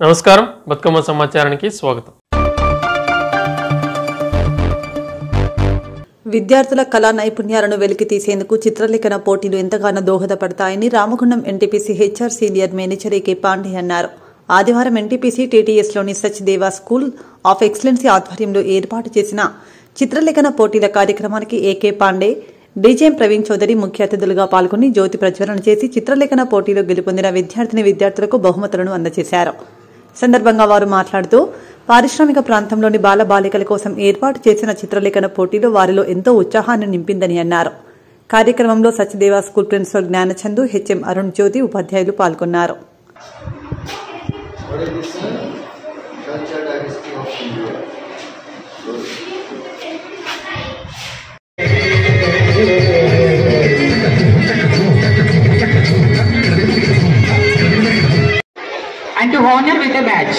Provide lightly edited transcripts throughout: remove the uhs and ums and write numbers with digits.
నమస్కారం బతుకమ్మ సమాచారానికి స్వాగతం. విద్యార్థుల కళా నైపుణ్యాలను వెలికి తీసేందుకు చిత్రలేఖన పోటీలు ఎంతగానో దోహదపడతాయని Ramagundam NTPC HR senior manager AK Pandey అన్నారు. ఆదివారం ఎన్టీపీసీ టీటీఎస్లోని సచ్దేవా స్కూల్ ఆఫ్ ఎక్సలెన్సీ ఆధ్వర్యంలో ఏర్పాటు చేసిన చిత్రలేఖన పోటీల కార్యక్రమానికి ఏకే పాండే, డీజేఎం ప్రవీణ్ చౌదరి ముఖ్య అతిథులుగా పాల్గొని జ్యోతి ప్రజ్వలన చేసి చిత్రలేఖన పోటీలో గెలుపొందిన విద్యార్థులకు బహుమతులను అందజేశారు. సందర్భంగా వారు మాట్లాడుతూ పారిశ్రామిక ప్రాంతంలోని బాలబాలికల కోసం ఏర్పాటు చేసిన చిత్రలేఖన పోటీలో వారిలో ఎంతో ఉత్సాహాన్ని నింపిందని అన్నారు. కార్యక్రమంలో Sachdeva school principal Gnanachandu, HM Arun Jyothi ఉపాధ్యాయులు పాల్గొన్నారు. And to honor with a badge.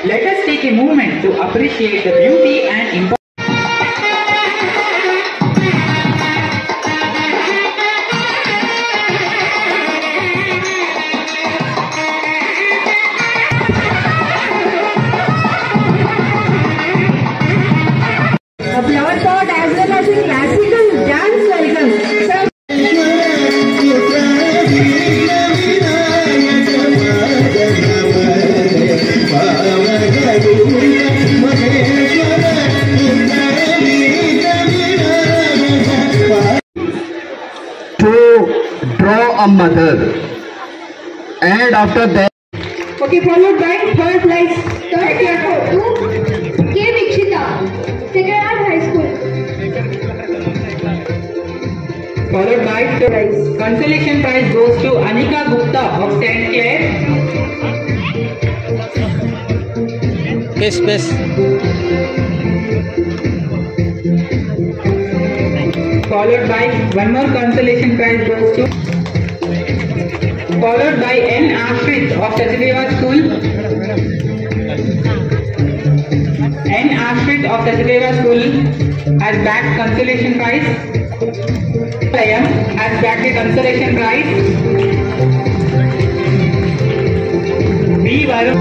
Let us take a moment to appreciate the beauty and importance. A flower pot as well as a classical dance welcome. To draw a mother, and after that, Okay, followed by third place. Third year to K. Vikshita, Second Art High School. Followed by consolation prize goes to Anika Gupta of St. Clair. Followed by one more consolation prize goes to. Followed by N. Ashrit of Sachdeva School. N. Ashrit of Sachdeva School has bagged consolation prize. Sayam has bagged the consolation prize. B. Varun.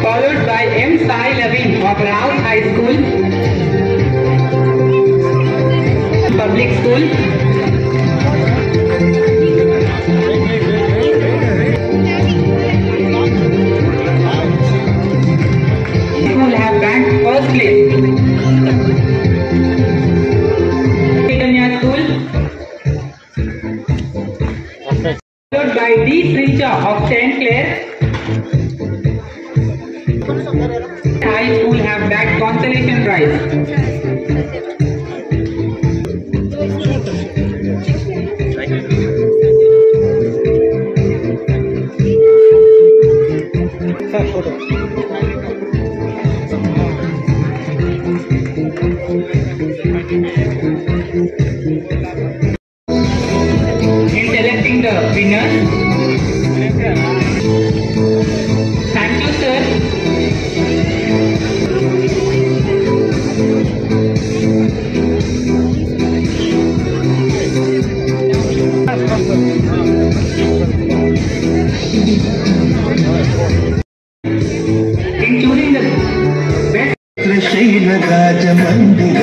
Followed by M. Sai Lavin of Rao High School. Public School. School have bagged first place. Chaitanya School. Followed by D. Sricha of St. Clair. High School have bagged consolation prize. In selecting the winners, thank you, sir. In choosing the best. శ్రీరాజమందిర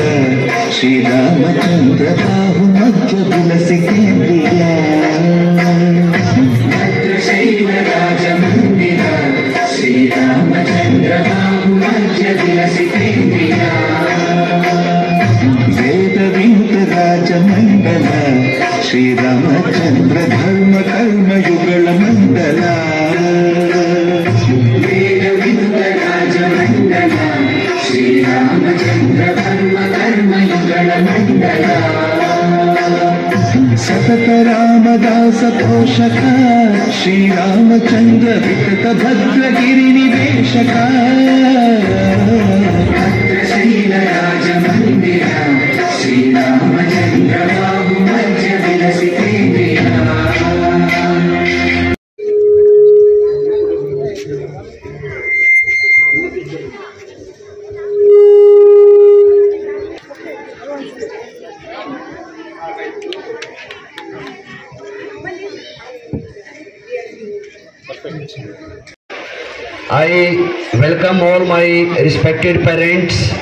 Sriramachandra బాహు మధ్య విలసి కేంద్రియ శ్రీరాజమందిర శ్రీరామచంద్ర బాహు మధ్య విలసి కేంద్రియ వేద వినుత రాజమండల శ్రీరామచంద్ర ధర్మ కర్మయుగళ మండల వేద వినుత రాజమండల శ్రీరామచంద్ర ధర్మ కర్మయుగళ మండల సతత రామదాస పోషక శ్రీరామచంద్ర వికట భద్రగిరి నివేశక భద్రశైల రాజమందిర శ్రీరామచంద్ర బాహు మధ్య విలసి కేంద్రియ I welcome all my respected parents,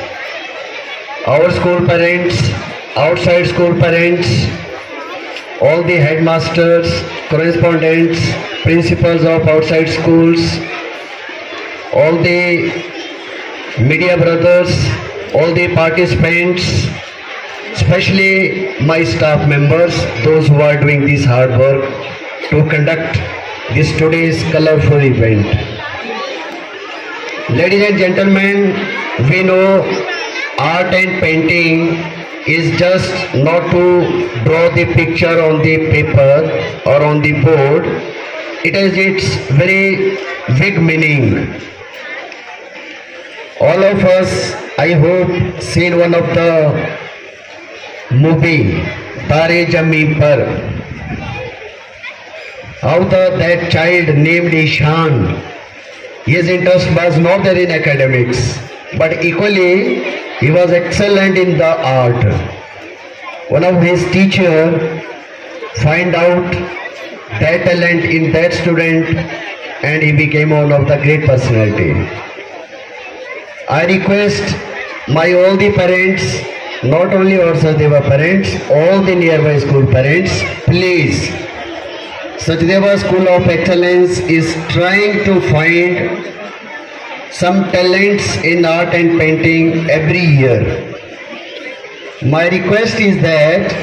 our school parents, outside school parents, all the headmasters, correspondents, principals of outside schools, all the media brothers, all the participants, especially my staff members, those who are doing this hard work to conduct this today's colorful event. Ladies and gentlemen, we know art and painting is just not to draw the picture on the paper or on the board. It has its very big meaning. All of us, I hope, seen one of the movie Tare Zameen Par. How that child named Ishan, his interest was not there in academics, but equally he was excellent in the art. One of his teachers find out that talent in that student and he became one of the great personality. I request my all the parents, not only Sachdeva parents, all the nearby school parents, please, Sachdeva School of Excellence is trying to find some talents in art and painting every year. My request is that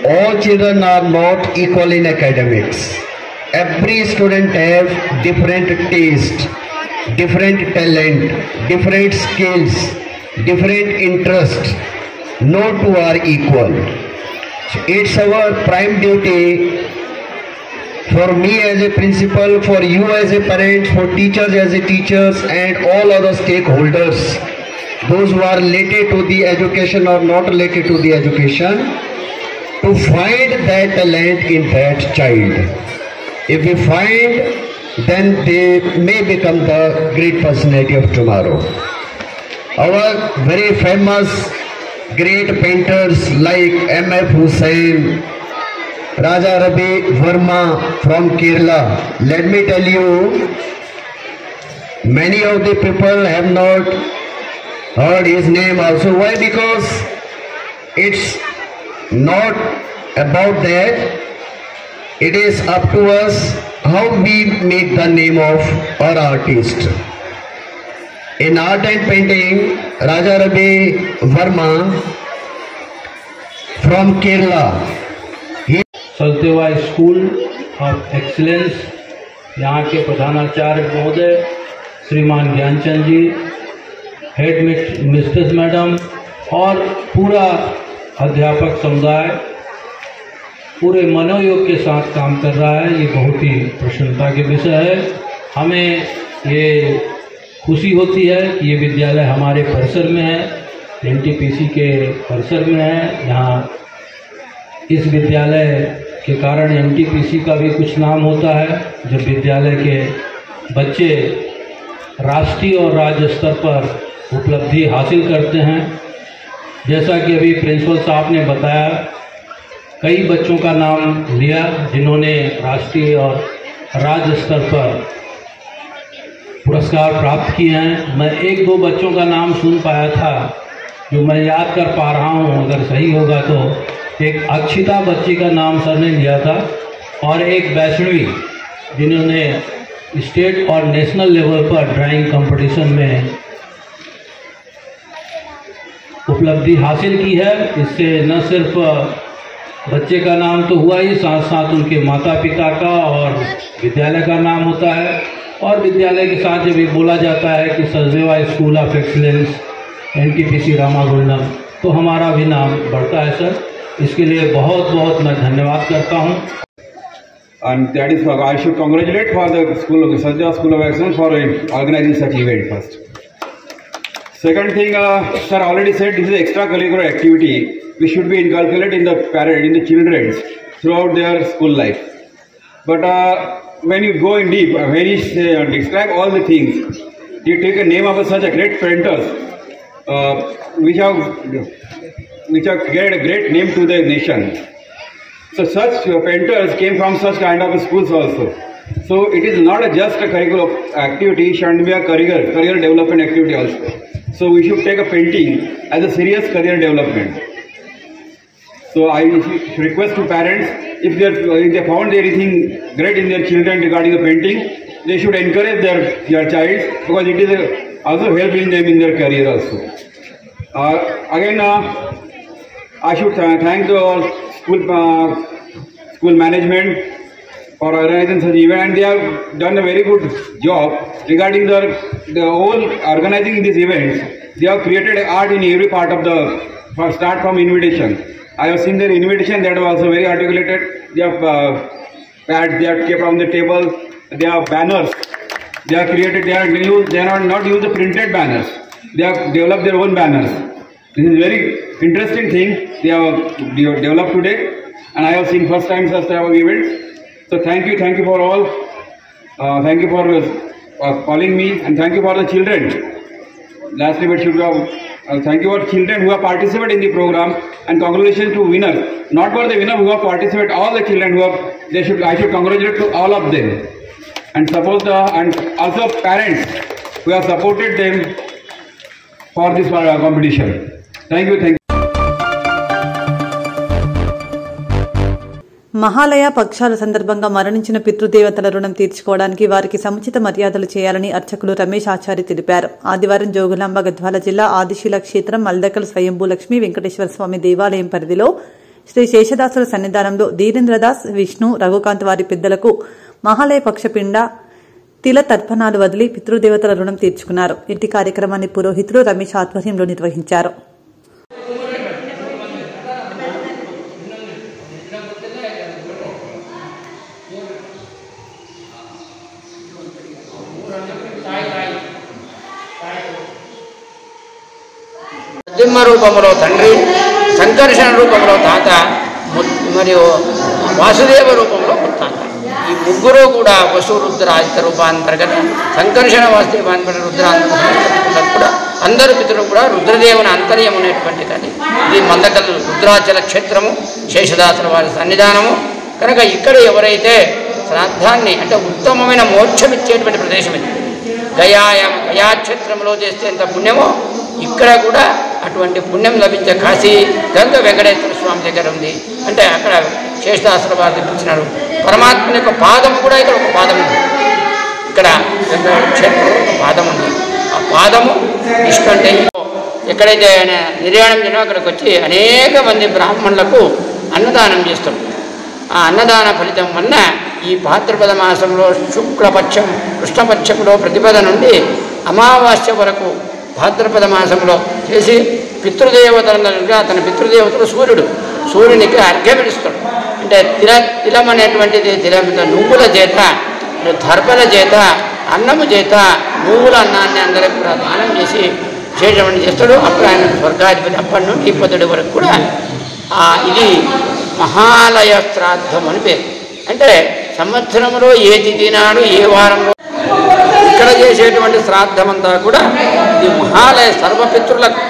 all children are not equal in academics. Every student have different taste, different talent, different skills, different interests. No two are equal. So it's our prime duty, for me as a principal, for you as a parent, for teachers as a teachers, and all other stakeholders, those who are related to the education or not related to the education, to find that talent in that child. If we find, then they may become the great personality of tomorrow. Our very famous great painters like M.F. Hussain, Raja Ravi Verma from Kerala. Let me tell you, many of the people have not heard his name also. Why? Because it's not about that. It is up to us how we make the name of our artist. In art and painting, Raja Ravi Verma from Kerala. Sachdeva school of excellence, यहाँ के प्रधानाचार्य महोदय श्रीमान ज्ञानचंद जी, head mistress madam और पूरा अध्यापक समुदाय पूरे मनोयोग के साथ काम कर रहा है। ये बहुत ही प्रसन्नता के विषय है। हमें ये खुशी होती है कि ये विद्यालय हमारे परिसर में है, एनटीपीसी के परिसर में है। यहाँ इस विद्यालय के कारण एनटीपीसी का भी कुछ नाम होता है। जब विद्यालय के बच्चे राष्ट्रीय और राज्य स्तर पर उपलब्धि हासिल करते हैं, जैसा कि अभी प्रिंसिपल साहब ने बताया, कई बच्चों का नाम लिया जिन्होंने राष्ट्रीय और राज्य स्तर पर पुरस्कार प्राप्त किए हैं। मैं एक दो बच्चों का नाम सुन पाया था जो मैं याद कर पा रहा हूँ, अगर सही होगा तो। एक अक्षिता बच्ची का नाम सर ने लिया था और एक वैष्णवी जिन्होंने स्टेट और नेशनल लेवल पर ड्राइंग कंपटीशन में उपलब्धि हासिल की है। इससे न सिर्फ बच्चे का नाम तो हुआ ही, साथ साथ उनके माता पिता का और विद्यालय का नाम होता है। और विद्यालय के साथ जब ये बोला जाता है कि Sachdeva school of excellence NTPC Ramagundam, तो हमारा भी नाम बढ़ता है सर। इसके लिए बहुत बहुत मैं धन्यवाद करता हूँ। And that is why I should congratulate for the Sachdeva School of Excellence for organizing such event first. Second thing, sir already said this is extracurricular activity which should be inculcated in the children throughout their school life. But when you go in deep, when you describe all the things, you take a name of such a great painters which have given a great name to the nation. So such painters came from such kind of schools also. So it is not just a curricular activity, it should be a career development activity also. So we should take a painting as a serious career development. So I request to parents, if they found anything great in their children regarding the painting, they should encourage their child, because it is also helping them in their career also. Again, I should thank the school management for organizing such event, and they have done a very good job regarding the whole organizing these events. They have created art in every part of the start from invitation. I have seen their invitation that was also very articulated. They have pads, they have kept on the table. They have banners. They have created. They are not used the printed banners. They have developed their own banners. This is very interesting thing they have developed today, and I have seen first time such type of events. So thank you for all. Thank you for calling me, and thank you for the children. Lastly, but should have thank you for children who have participated in the program, and congratulations to winners. Not for the winner who have participated, all the children who have. I should congratulate to all of them, and suppose and also parents who have supported them for this competition. Thank you. Mahalaya పక్షాల సందర్భంగా మరణించిన పితృదేవతల రుణం తీర్చుకోవడానికి వారికి సముచిత మర్యాదలు చేయాలని అర్చకులు రమేష్ ఆచారి తెలిపారు. ఆదివారం జోగులాంబ గద్వాల జిల్లా ఆదిశీల క్షేత్రం మల్దకల్ స్వయంభూ లక్ష్మీ వెంకటేశ్వర స్వామి దేవాలయం పరిధిలో శ్రీ శేషదాసుల సన్నిధానంలో ధీరేంద్రదాస్, విష్ణు, రఘుకాంత్ వారి పెద్దలకు మహాలయ పక్షపిండ తిల తర్పణాలు వదిలి పితృదేవతల రుణం తీర్చుకున్నారు. ఇట్టి కార్యక్రమాన్ని పురోహితులు రమేష్ ఆధ్వర్యంలో నిర్వహించారు. నరసింహ రూపంలో తండ్రి, సంకర్షణ రూపంలో తాత, మరియు వాసుదేవ రూపంలో ముత్తాత. ఈ ముగ్గురు కూడా వసురుద్ర ఆదిత్య రూపాంతర్గత సంకర్షణ వాసుదేవాంతర రుద్రాంతర్గత కూడా అందరు పితరులు కూడా రుద్రదేవుని అంతర్యం అనేటువంటి కానీ ఇది మందకల్ రుద్రాచల క్షేత్రము, శేషదాసుల వారి సన్నిధానము కనుక ఇక్కడ ఎవరైతే శ్రాద్ధాన్ని అంటే ఉత్తమమైన మోక్షం ఇచ్చేటువంటి ప్రదేశం ఇది. గయాక్షేత్రంలో చేస్తే ఎంత పుణ్యమో ఇక్కడ కూడా అటువంటి పుణ్యం లభించే కాశీ గంగ వెంకటేశ్వర స్వామి దగ్గర ఉంది. అంటే అక్కడ శేషదాసుల వారు తెప్పించినారు. పరమాత్మని యొక్క పాదము కూడా ఇక్కడ ఒక పాదం ఉంది. ఇక్కడ క్షేత్రంలో ఒక పాదం ఉంది. ఆ పాదము ఇష్టం అంటే ఎక్కడైతే ఆయన నిర్యాణం చేయనో అక్కడికి వచ్చి అనేక మంది బ్రాహ్మణులకు అన్నదానం చేస్తాడు. ఆ అన్నదాన ఫలితం వలన ఈ భాద్రపద మాసంలో శుక్లపక్షం కృష్ణపక్షంలో ప్రతిపద నుండి అమావాస్య వరకు భాద్రపద మాసంలో చేసి పితృదేవతలుగా తన పితృదేవతలు సూర్యునికి అర్ఘ్యమిస్తాడు. అంటే తిలం అనేటువంటిది నువ్వుల చేత, దర్భల చేత, అన్నము చేత నువ్వుల అన్నాన్ని అందరికి కూడా దానం చేసి విశేషమని చేస్తాడు. అప్పుడు ఆయన స్వర్గాధిపతి అప్పటి నుండి ఇప్పటి వరకు కూడా ఇది మహాలయ శ్రాద్ధం అని పేరు. అంటే సంవత్సరంలో ఏ తిథి నాడు ఏ వారంలో ఇక్కడ చేసేటువంటి శ్రాద్ధమంతా కూడా ఈ మహాలయ సర్వపితృలకు,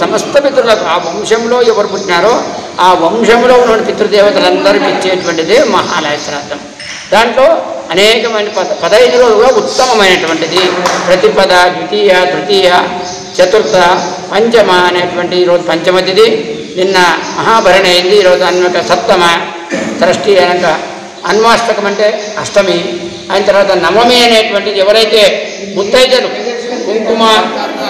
సమస్త పితృలకు, ఆ వంశంలో ఎవరు పుట్టినారో ఆ వంశంలో ఉన్న పితృదేవతలందరికీ ఇచ్చేటువంటిదే మహాలయ శ్రాద్ధం. దాంట్లో అనేకమైన 15 రోజులుగా ఉత్తమమైనటువంటిది ప్రతిపద, ద్వితీయ, తృతీయ, చతుర్థ, పంచమ అనేటువంటి ఈరోజు పంచమ తిథి, నిన్న మహాభరణి అయింది, ఈరోజు అన్వక సప్తమ, షష్ఠి అనక అన్వాష్టకం అంటే అష్టమి, అయిన తర్వాత నవమి అనేటువంటిది ఎవరైతే ముత్తైదలు కుంకుమ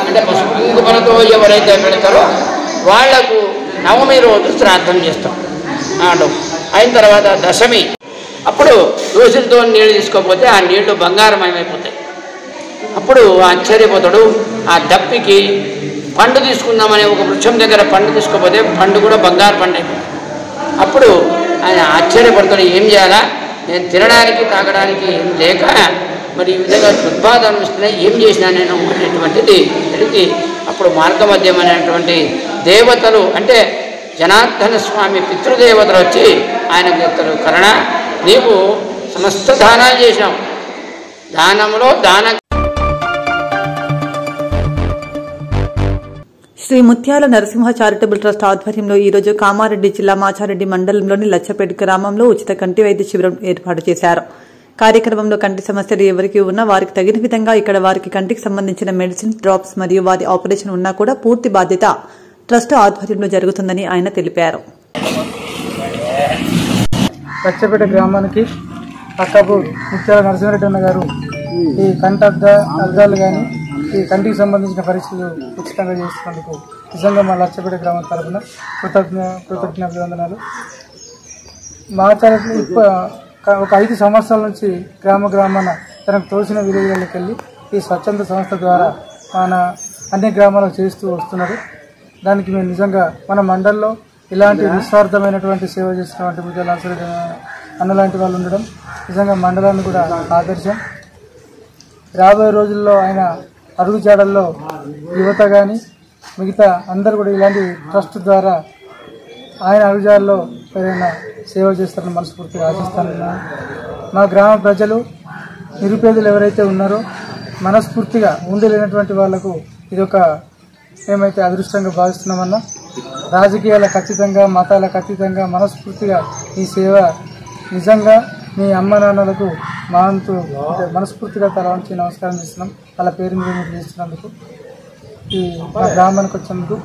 అంటే పసుపు కుంకుమలతో ఎవరైతే పెడతారో వాళ్లకు నవమి రోజు శ్రాద్ధం చేస్తాం. అయిన తర్వాత దశమి, అప్పుడు దోషులతో నీళ్లు తీసుకోకపోతే ఆ నీళ్లు బంగారమయమైపోతాయి. అప్పుడు ఆశ్చర్యపోతాడు. ఆ దప్పికి పండు తీసుకుందామని ఒక వృక్షం దగ్గర పండు తీసుకోకపోతే పండు కూడా బంగారు పండు అయిపోతుంది. అప్పుడు ఆయన ఆశ్చర్యపడతాడు, ఏం చేయాలా, నేను తినడానికి తాగడానికి ఏం లేక మరి ఈ విధంగా ఉత్పాదన ఇస్తున్నాయి, ఏం చేసినా నేను అనేటువంటిది తెలిసి అప్పుడు మార్గమధ్యం అనేటువంటి దేవతలు అంటే జనార్దన స్వామి పితృదేవతలు వచ్చి ఆయనకు చెప్తారు, కరుణ నీవు సమస్త దానాలు చేసినావు, దానంలో దాన శ్రీ ముత్యాల నరసింహ చారిటబుల్ ట్రస్ట్ ఆధ్వర్యంలో ఈరోజు కామారెడ్డి జిల్లా మాచారెడ్డి మండలంలోని లచ్చపేట గ్రామంలో ఉచిత కంటి వైద్య శిబిరం ఏర్పాటు చేశారు. కార్యక్రమంలో కంటి సమస్యలు ఎవరికి ఉన్నా వారికి తగిన విధంగా ఇక్కడ వారికి కంటికి సంబంధించిన మెడిసిన్ డ్రాప్స్ మరియు వారి ఆపరేషన్ ఉన్నా కూడా పూర్తి బాధ్యత ట్రస్ట్ ఆధ్వర్యంలో జరుగుతుందని ఆయన తెలిపారు. లచ్చపేట గ్రామానికి అక్కాపూర్ ముత్యాల నరసింహారెడ్డి అన్న గారు ఈ కంటి అద్దాలు కానీ ఈ కంటికి సంబంధించిన పరీక్షలు ఉచితంగా చేస్తున్నందుకు నిజంగా మా లచ్చపేట గ్రామం తరఫున కృతజ్ఞతలు. మా తరఫున ఒక 5 సంవత్సరాల నుంచి గ్రామాన తనకు తోచిన విలువలకు వెళ్ళి ఈ స్వచ్ఛంద సంస్థ ద్వారా మన అన్ని గ్రామాలకు చేస్తూ వస్తున్నారు. దానికి మేము నిజంగా మన మండల్లో ఇలాంటి నిస్వార్థమైనటువంటి సేవ చేసినటువంటి ముత్యాల నరసింహారెడ్డి అన్న లాంటి వాళ్ళు ఉండడం నిజంగా మండలాన్ని కూడా ఆదర్శం. రాబోయే రోజుల్లో ఆయన అడుగుజాడల్లో యువత కానీ మిగతా అందరూ కూడా ఇలాంటి ట్రస్ట్ ద్వారా ఆయన అడుగుజాడల్లో ఏదైనా సేవ చేస్తారని మనస్ఫూర్తిగా ఆశిస్తున్నాను. మా గ్రామ ప్రజలు నిరుపేదలు ఎవరైతే ఉన్నారో మనస్ఫూర్తిగా ఉండలేనటువంటి వాళ్లకు ఇదొక మేమైతే అదృష్టంగా భావిస్తున్నామన్నా. రాజకీయాలకు అతీతంగా మతాలకు అతీతంగా మనస్ఫూర్తిగా ఈ సేవ నిజంగా మీ అమ్మ నాన్నలకు మా వంతు మనస్ఫూర్తిగా తల వంచి నమస్కారం చేస్తున్నాం. వాళ్ళ పేరు మీద మీరు చేస్తున్నందుకు ఈ మా గ్రామానికి వచ్చినందుకు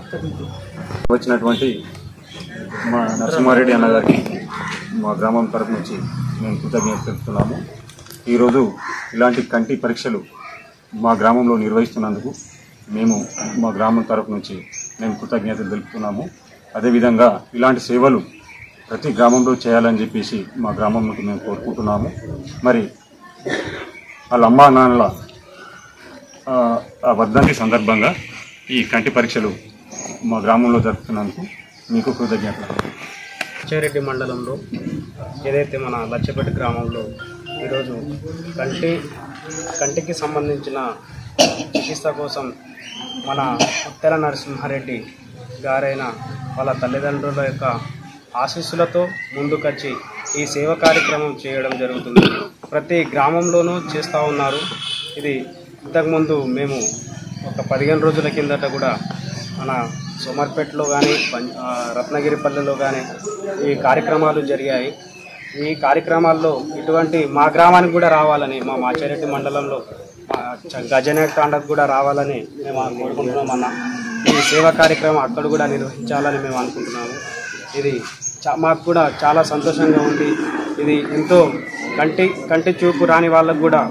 వచ్చినటువంటి మా నరసింహారెడ్డి అన్న గారికి మా గ్రామం తరఫు నుంచి మేము కృతజ్ఞత తెలుపుతున్నాము. ఈరోజు ఇలాంటి కంటి పరీక్షలు మా గ్రామంలో నిర్వహిస్తున్నందుకు మేము మా గ్రామం తరఫు నుంచి మేము కృతజ్ఞతలు తెలుపుతున్నాము. అదేవిధంగా ఇలాంటి సేవలు ప్రతి గ్రామంలో చేయాలని చెప్పేసి మా గ్రామంలోకి మేము కోరుకుంటున్నాము. మరి వాళ్ళ అమ్మా నాన్నల వర్ధంతి సందర్భంగా ఈ కంటి పరీక్షలు మా గ్రామంలో జరుపుతున్నందుకు మీకు కృతజ్ఞతలు. లచ్చారెడ్డి మండలంలో ఏదైతే మన లచ్చపేట గ్రామంలో ఈరోజు కంటికి సంబంధించిన చికిత్స కోసం మన ముత్యాల నరసింహారెడ్డి గారైన వాళ్ళ తల్లిదండ్రుల యొక్క ఆశీస్సులతో ముందుకొచ్చి ఈ సేవ కార్యక్రమం చేయడం జరుగుతుంది. ప్రతి గ్రామంలోనూ చేస్తూ ఉన్నారు. ఇది ఇంతకుముందు మేము ఒక 15 రోజుల కిందట కూడా మన సోమర్పేటలో కానీ రత్నగిరిపల్లెలో కానీ ఈ కార్యక్రమాలు జరిగాయి. ఈ కార్యక్రమాల్లో ఇటువంటి మా గ్రామానికి కూడా రావాలని, మా మాచారెడ్డి మండలంలో గజనాయక తాండకు కూడా రావాలని మేము కోరుకుంటున్నాం అన్న. ఈ సేవా కార్యక్రమం అక్కడ కూడా నిర్వహించాలని మేము అనుకుంటున్నాము. ఇది మాకు కూడా చాలా సంతోషంగా ఉంది. ఇది ఎంతో కంటి చూపు రాని వాళ్ళకు కూడా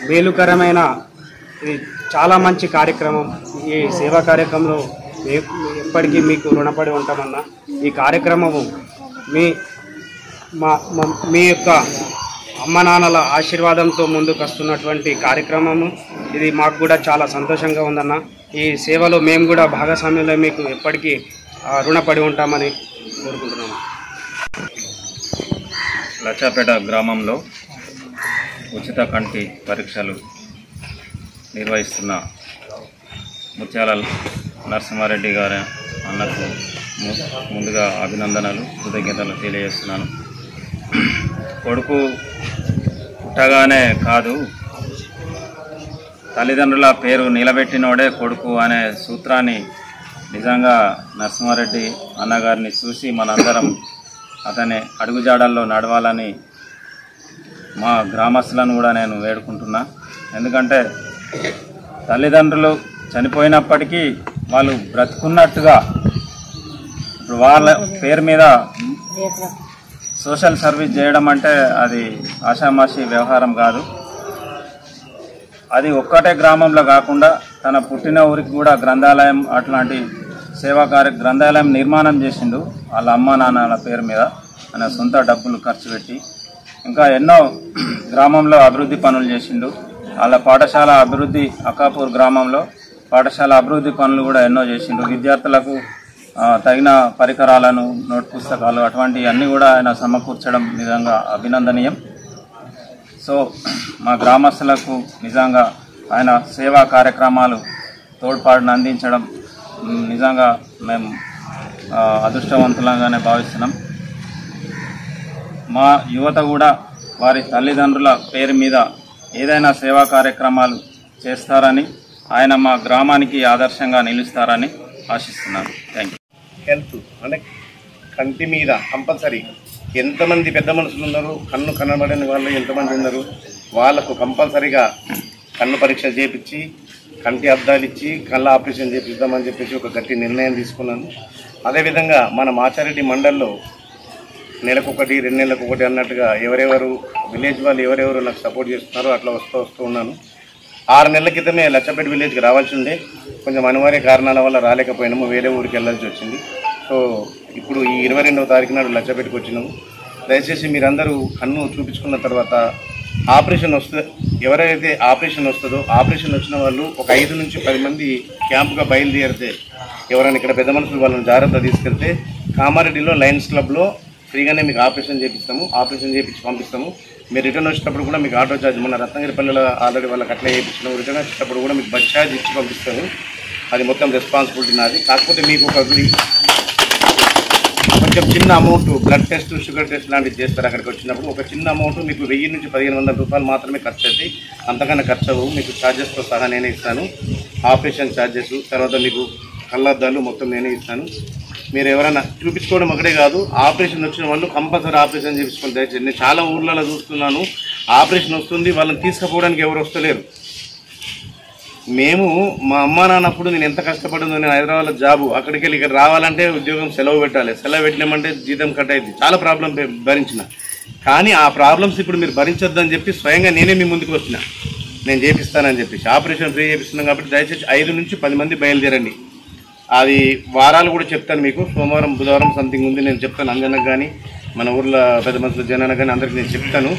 మేలుకరమైన ఇది చాలా మంచి కార్యక్రమం. ఈ సేవా కార్యక్రమంలో ఎప్పటికీ మీకు రుణపడి ఉంటామన్నా. ఈ కార్యక్రమము మీ యొక్క అమ్మ నాన్నల ఆశీర్వాదంతో ముందుకు వస్తున్నటువంటి కార్యక్రమము. ఇది మాకు కూడా చాలా సంతోషంగా ఉందన్న. ఈ సేవలో మేము కూడా భాగస్వామ్యంలో మీకు ఎప్పటికీ రుణపడి ఉంటామని కోరుకుంటున్నాము. లచ్చాపేట గ్రామంలో ఉచిత కంటి పరీక్షలు నిర్వహిస్తున్న ముత్యాల నరసింహారెడ్డి గారి అన్నకు ముందుగా అభినందనలు, కృతజ్ఞతలు తెలియజేస్తున్నాను. కొడుకు పుట్టగానే కాదు, తల్లిదండ్రుల పేరు నిలబెట్టినోడే కొడుకు అనే సూత్రాన్ని నిజంగా నరసింహారెడ్డి అన్నగారిని చూసి మనందరం అతని అడుగుజాడల్లో నడవాలని మా గ్రామస్తులను కూడా నేను వేడుకుంటున్నా. ఎందుకంటే తల్లిదండ్రులు చనిపోయినప్పటికీ వాళ్ళు బ్రతుకున్నట్టుగా ఇప్పుడు వాళ్ళ పేరు మీద సోషల్ సర్వీస్ చేయడం అంటే అది ఆషామాషి వ్యవహారం కాదు. అది ఒక్కటే గ్రామంలో కాకుండా తన పుట్టిన ఊరికి కూడా గ్రంథాలయం అట్లాంటి గ్రంథాలయం నిర్మాణం చేసిండు వాళ్ళ అమ్మ నాన్నల పేరు మీద. ఆయన సొంత డబ్బులు ఖర్చు పెట్టి ఇంకా ఎన్నో గ్రామంలో అభివృద్ధి పనులు చేసిండు. వాళ్ళ పాఠశాల అభివృద్ధి, అక్కాపూర్ గ్రామంలో పాఠశాల అభివృద్ధి పనులు కూడా ఎన్నో చేసిండు. విద్యార్థులకు తగిన పరికరాలను, నోట్ పుస్తకాలు అటువంటివన్నీ కూడా ఆయన సమకూర్చడం నిజంగా అభినందనీయం. సో మా గ్రామస్తులకు నిజంగా ఆయన సేవా కార్యక్రమాలు తోడ్పాటును అందించడం నిజంగా మేము అదృష్టవంతులంగానే భావిస్తున్నాం. మా యువత కూడా వారి తల్లిదండ్రుల పేరు మీద ఏదైనా సేవా కార్యక్రమాలు చేస్తారని, ఆయన మా గ్రామానికి ఆదర్శంగా నిలుస్తారని ఆశిస్తున్నాను. Thank you. హెల్త్ అంటే కంటి మీద కంపల్సరీ ఎంతమంది పెద్ద మనుషులు ఉన్నారు, కన్ను కనబడని వాళ్ళు ఎంతమంది ఉన్నారు, వాళ్ళకు కంపల్సరీగా కన్ను పరీక్ష చేయించి కంటి అద్దాలు ఇచ్చి కళ్ళ ఆపరేషన్ చేపిద్దామని చెప్పేసి ఒక గట్టి నిర్ణయం తీసుకున్నాను. అదేవిధంగా మన మాచారెడ్డి మండల్లో నెలకొకటి 2 నెలలకు ఒకటి అన్నట్టుగా ఎవరెవరు విలేజ్ వాళ్ళు ఎవరెవరు నాకు సపోర్ట్ చేస్తున్నారో అట్లా వస్తూ ఉన్నాను. 6 నెలల క్రితమే లచ్చపేట విలేజ్కి రావాల్సి ఉండే, కొంచెం అనివార్య కారణాల వల్ల రాలేకపోయినాము, వేరే ఊరికి వెళ్ళాల్సి వచ్చింది. సో ఇప్పుడు ఈ 22వ తారీఖు నాడు లచ్చపేటకు వచ్చినాము. దయచేసి మీరందరూ కన్ను చూపించుకున్న తర్వాత ఆపరేషన్ ఎవరైతే ఆపరేషన్ వస్తుందో ఆపరేషన్ వచ్చిన వాళ్ళు ఒక 5 నుంచి 10 మంది క్యాంపుగా బయలుదేరితే ఎవరైనా ఇక్కడ పెద్ద మనుషులు వాళ్ళని జాగ్రత్త తీసుకెళ్తే కామారెడ్డిలో లయన్స్ క్లబ్లో ఫ్రీగానే మీకు ఆపరేషన్ చేపిస్తాము, ఆపరేషన్ చేయించి పంపిస్తాము. మీరు రిటర్న్ వచ్చేటప్పుడు కూడా మీకు ఆటో ఛార్జ్, మన రత్నగిరిపల్లిలో ఆల్రెడీ వాళ్ళకి అట్లా చేయించినాము, రిటర్న్ వచ్చేటప్పుడు కూడా మీకు బస్ ఛార్జ్ ఇచ్చి పంపిస్తాము. అది మొత్తం రెస్పాన్సిబిలిటీ నాది. కాకపోతే మీకు ఒక కొంచెం చిన్న amount blood test, sugar test లాంటివి చేస్తారు. అక్కడికి వచ్చినప్పుడు ఒక చిన్న అమౌంట్ మీకు 1000 నుంచి 1500 రూపాయలు మాత్రమే ఖర్చు అవుతాయి, అంతకన్నా ఖర్చు అవ్వవు. మీకు ఛార్జెస్తో సహా నేనే ఇస్తాను. ఆపరేషన్ ఛార్జెస్, తర్వాత మీకు కళ్ళద్దాలు మొత్తం నేనే ఇస్తాను. మీరు ఎవరైనా చూపించుకోవడం ఒకటే కాదు, ఆపరేషన్ వచ్చిన వాళ్ళు కంపల్సరీ ఆపరేషన్ చేయించుకోవాలి. దయచేసి నేను చాలా ఊర్లలో చూస్తున్నాను, ఆపరేషన్ వస్తుంది వాళ్ళని తీసుకుపోవడానికి ఎవరు వస్తలేరు. మేము మా అమ్మ నాన్నప్పుడు నేను ఎంత కష్టపడిందో, నేను హైదరాబాద్లో జాబు, అక్కడికి వెళ్ళి ఇక్కడ రావాలంటే ఉద్యోగం సెలవు పెట్టాలి, సెలవు పెట్టలేమంటే జీతం కట్ అయింది, చాలా ప్రాబ్లం భరించిన. కానీ ఆ ప్రాబ్లమ్స్ ఇప్పుడు మీరు భరించొద్దని చెప్పి స్వయంగా నేనే మీ ముందుకు వచ్చిన, నేను చేపిస్తానని చెప్పేసి ఆపరేషన్ ఫ్రీ చేపిస్తున్నాం. కాబట్టి దయచేసి 5 నుంచి 10 మంది బయలుదేరండి. అది వారాలు కూడా చెప్తాను మీకు, సోమవారం బుధవారం సంథింగ్ ఉంది, నేను చెప్తాను. అంజనకు కానీ మన ఊర్లో పెద్ద మనుషుల జనానికి కానీ అందరికీ నేను చెప్తాను.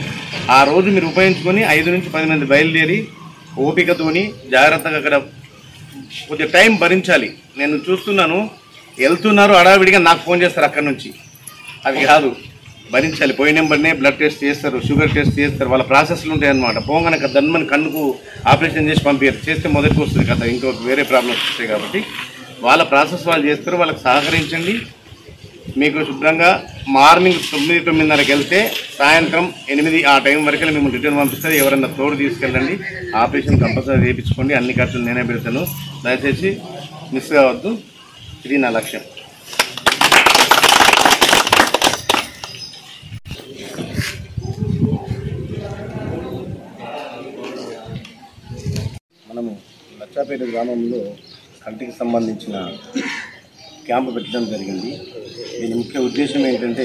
ఆ రోజు మీరు ఉపయోగించుకొని 5 నుంచి 10 మంది బయలుదేరి ఓపికతోని జాగ్రత్తగా అక్కడ కొద్దిగా టైం భరించాలి. నేను చూస్తున్నాను వెళ్తున్నారు హడావిడిగా నాకు ఫోన్ చేస్తారు అక్కడి నుంచి, అది కాదు, భరించాలి. పోయిన నెంబర్నే బ్లడ్ టెస్ట్ చేస్తారు, షుగర్ టెస్ట్ చేస్తారు, వాళ్ళ ప్రాసెస్లు ఉంటాయి అన్నమాట. పోగానే దన్మని కన్నుకు ఆపరేషన్ చేసి పంపించారు, చేస్తే మొదటికి వస్తుంది కదా, ఇంకో వేరే ప్రాబ్లమ్స్ వస్తాయి. కాబట్టి వాళ్ళ ప్రాసెస్ వాళ్ళు చేస్తారు, వాళ్ళకి సహకరించండి. మీకు శుభ్రంగా మార్నింగ్ 9-9:30కి వెళ్తే సాయంత్రం 8 ఆ టైం వరకు మేము రిటర్న్ పంపిస్తుంది. ఎవరన్నా తోడు తీసుకెళ్ళండి, ఆపరేషన్ కంపల్సరీ చేయించుకోండి, అన్ని ఖర్చులు నేనే పెడతాను. దయచేసి మిస్ కావద్దు, ఇది నా లక్ష్యం. మనము లచ్చాపేట గ్రామంలో కంటికి సంబంధించిన క్యాంపు పెట్టడం జరిగింది. దీని ముఖ్య ఉద్దేశం ఏంటంటే,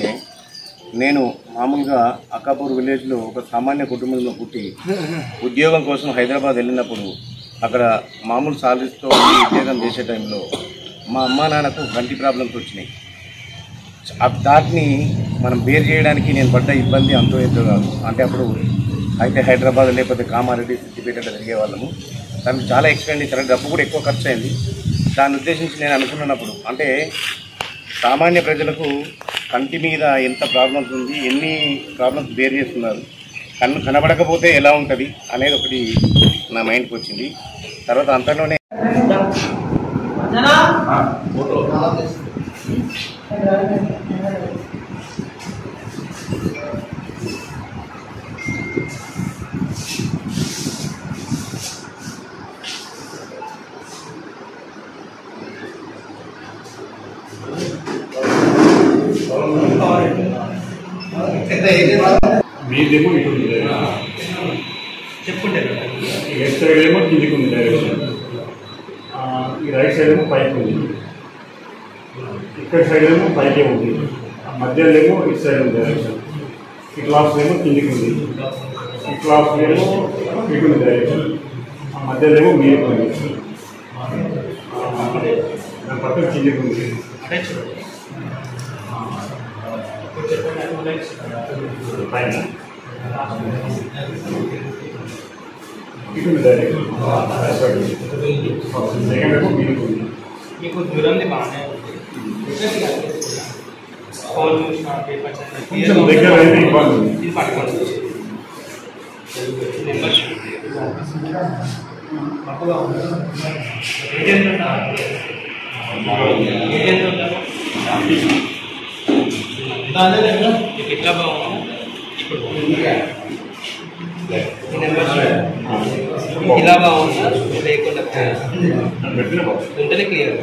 నేను మామూలుగా అక్కాపూర్ విలేజ్లో ఒక సామాన్య కుటుంబంలో పుట్టి ఉద్యోగం కోసం హైదరాబాద్ వెళ్ళినప్పుడు అక్కడ మామూలు సాలరీస్తో ఉద్యోగం చేసే టైంలో మా అమ్మా నాన్నకు కంటి ప్రాబ్లమ్స్ వచ్చినాయి. దాన్ని మనం బేర్ చేయడానికి నేను పడ్డ ఇబ్బంది అంతో ఎంతో కాదు. అంటే అప్పుడు అయితే హైదరాబాద్ లేకపోతే కామారెడ్డి, సిద్దిపేట తిరిగే వాళ్ళము. దానికి చాలా ఎక్స్పెండిచర్, డబ్బు కూడా ఎక్కువ ఖర్చు అయింది. దాన్ని ఉద్దేశించి నేను అనుకున్నప్పుడు, అంటే సామాన్య ప్రజలకు కంటి మీద ఎంత ప్రాబ్లమ్స్ ఉంది, ఎన్ని ప్రాబ్లమ్స్ బేర్ చేస్తున్నారు, కన్ను కనబడకపోతే ఎలా ఉంటుంది అనేది ఒకటి నా మైండ్కి వచ్చింది. తర్వాత అంతలోనే మీదేమో ఇటు ఉంది చెప్పండి. లెఫ్ట్ సైడ్ ఏమో కిందికి ఉంది డైరెక్షన్, ఈ రైట్ సైడ్ ఏమో పైకి ఉంది, ఇక్కడ సైడ్ ఏమో పైకే ఉంది, మధ్యలో ఏమో ఇటు సైడ్ ఉంది డైరెక్షన్, ఈ క్లాస్ ఏమో కిందికి ఉంది, ఈ క్లాస్ ఏమో ఇటు ఉంది డైరెక్షన్, మధ్యలో ఏమో మీదకి ఉంది, దాని పక్కన కిందికి ఉంది. పైన ఇటు డైరెక్ట్ సెకండ్ ఏమో మీదకి ఉంది. మీకు దూరంది బాగానే కొంచెం దగ్గర అయితే ఇబ్బంది ఉంది. ఇది పట్టుకోండి. ఎట్లా బాగుంది ఇప్పుడు ఇలా బాగుంది లేకుండా ఉంటేనే క్లియర్.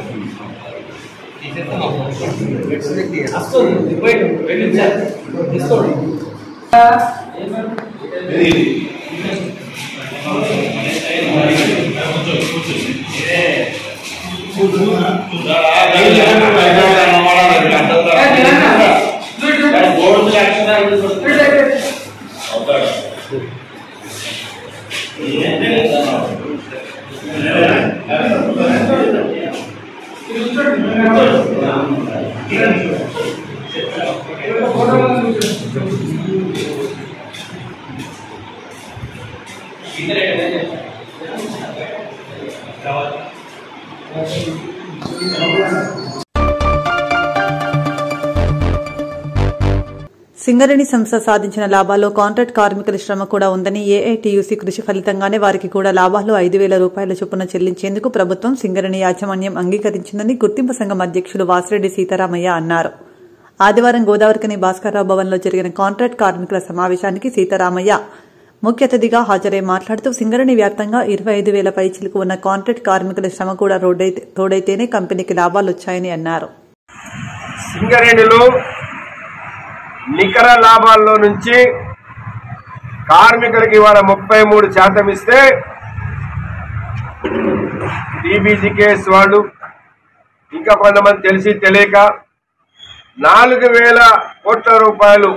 సింగరేణి సంస్థ సాధించిన లాభాల్లో కాంట్రాక్ట్ కార్మికుల శ్రమ కూడా ఉందని ఏఐటీయూసీ కృషి ఫలితంగానే వారికి కూడా లాభాల్లో 5,000 రూపాయల చొప్పున చెల్లించేందుకు ప్రభుత్వం సింగరేణి యాజమాన్యం అంగీకరించిందని గుర్తింపు సంఘం అధ్యక్షులు వాసిరెడ్డి సీతారామయ్య అన్నారు. ఆదివారం గోదావరికని భాస్కర్రావు భవన్లో జరిగిన కాంట్రాక్ట్ కార్మికుల సమావేశానికి సీతారామయ్య ముఖ్య అతిథిగా హాజరై మాట్లాడుతూ సింగరేణి వ్యాప్తంగా 25,000 పైచిలకు ఉన్న కాంట్రాక్ట్ కార్మికుల శ్రమ కూడా తోడైతేనే కంపెనీకి లాభాలొచ్చాయని అన్నారు. సింగరేణిలో నికర లాభాల్లో నుంచి కార్మికులకి ఇవాళ 33% ఇస్తే టీబీజీకేఎస్ వాళ్ళు ఇంకా కొంతమంది తెలిసి తెలియక 4,000 కోట్ల రూపాయలు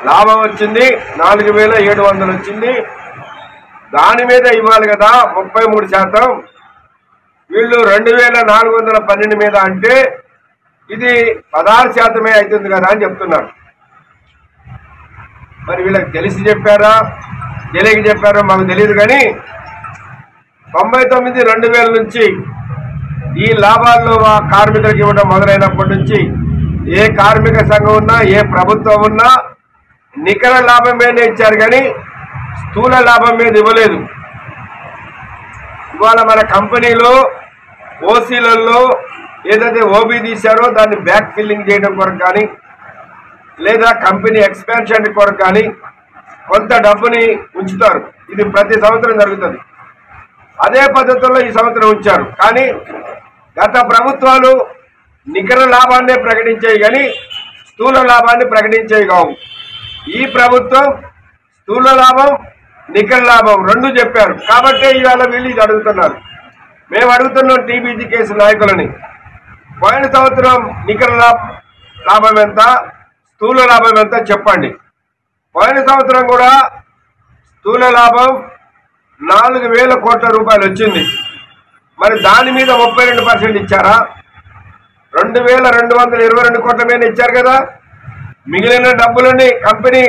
లాభం వచ్చింది, 4,700 వచ్చింది. దాని మీద ఇవ్వాలి కదా 33%. వీళ్ళు 2,412 మీద అంటే ఇది 16% అవుతుంది కదా అని చెప్తున్నారు. మరి వీళ్ళకి తెలిసి చెప్పారా తెలియక చెప్పారో మాకు తెలియదు, కానీ 99 2000 నుంచి ఈ లాభాల్లో కార్మికులకు ఇవ్వడం మొదలైనప్పటి నుంచి ఏ కార్మిక సంఘం ఉన్నా ఏ ప్రభుత్వం ఉన్నా నికర లాభం మీద ఇచ్చారు, కానీ స్థూల లాభం మీద ఇవ్వలేదు. ఇవాళ మన కంపెనీలో ఓసీలలో ఏదైతే ఓబీ తీశారో దాన్ని బ్యాక్ ఫిల్లింగ్ చేయడం కొరకు కానీ లేదా కంపెనీ ఎక్స్పాన్షన్ కొరకు కానీ కొంత డబ్బుని ఉంచుతారు. ఇది ప్రతి సంవత్సరం జరుగుతుంది. అదే పద్ధతుల్లో ఈ సంవత్సరం ఉంచారు. కానీ గత ప్రభుత్వాలు నికర లాభాన్నే ప్రకటించేవి కానీ స్థూల లాభాన్ని ప్రకటించేవి కావు. ఈ ప్రభుత్వం స్థూల లాభం నికర లాభం రెండు చెప్పారు. కాబట్టి ఇవాళ వీళ్ళు ఇది అడుగుతున్నారు. మేము అడుగుతున్నాం టీబీజీకేఎస్ నాయకులని, పోయిన సంవత్సరం నికర లాభం ఎంత, స్థూల లాభం ఎంత చెప్పండి. పోయిన సంవత్సరం కూడా స్థూల లాభం 4,000 కోట్ల రూపాయలు వచ్చింది. మరి దాని మీద 32% ఇచ్చారా? 2,222 కోట్ల మీద ఇచ్చారు కదా. మిగిలిన డబ్బులని కంపెనీ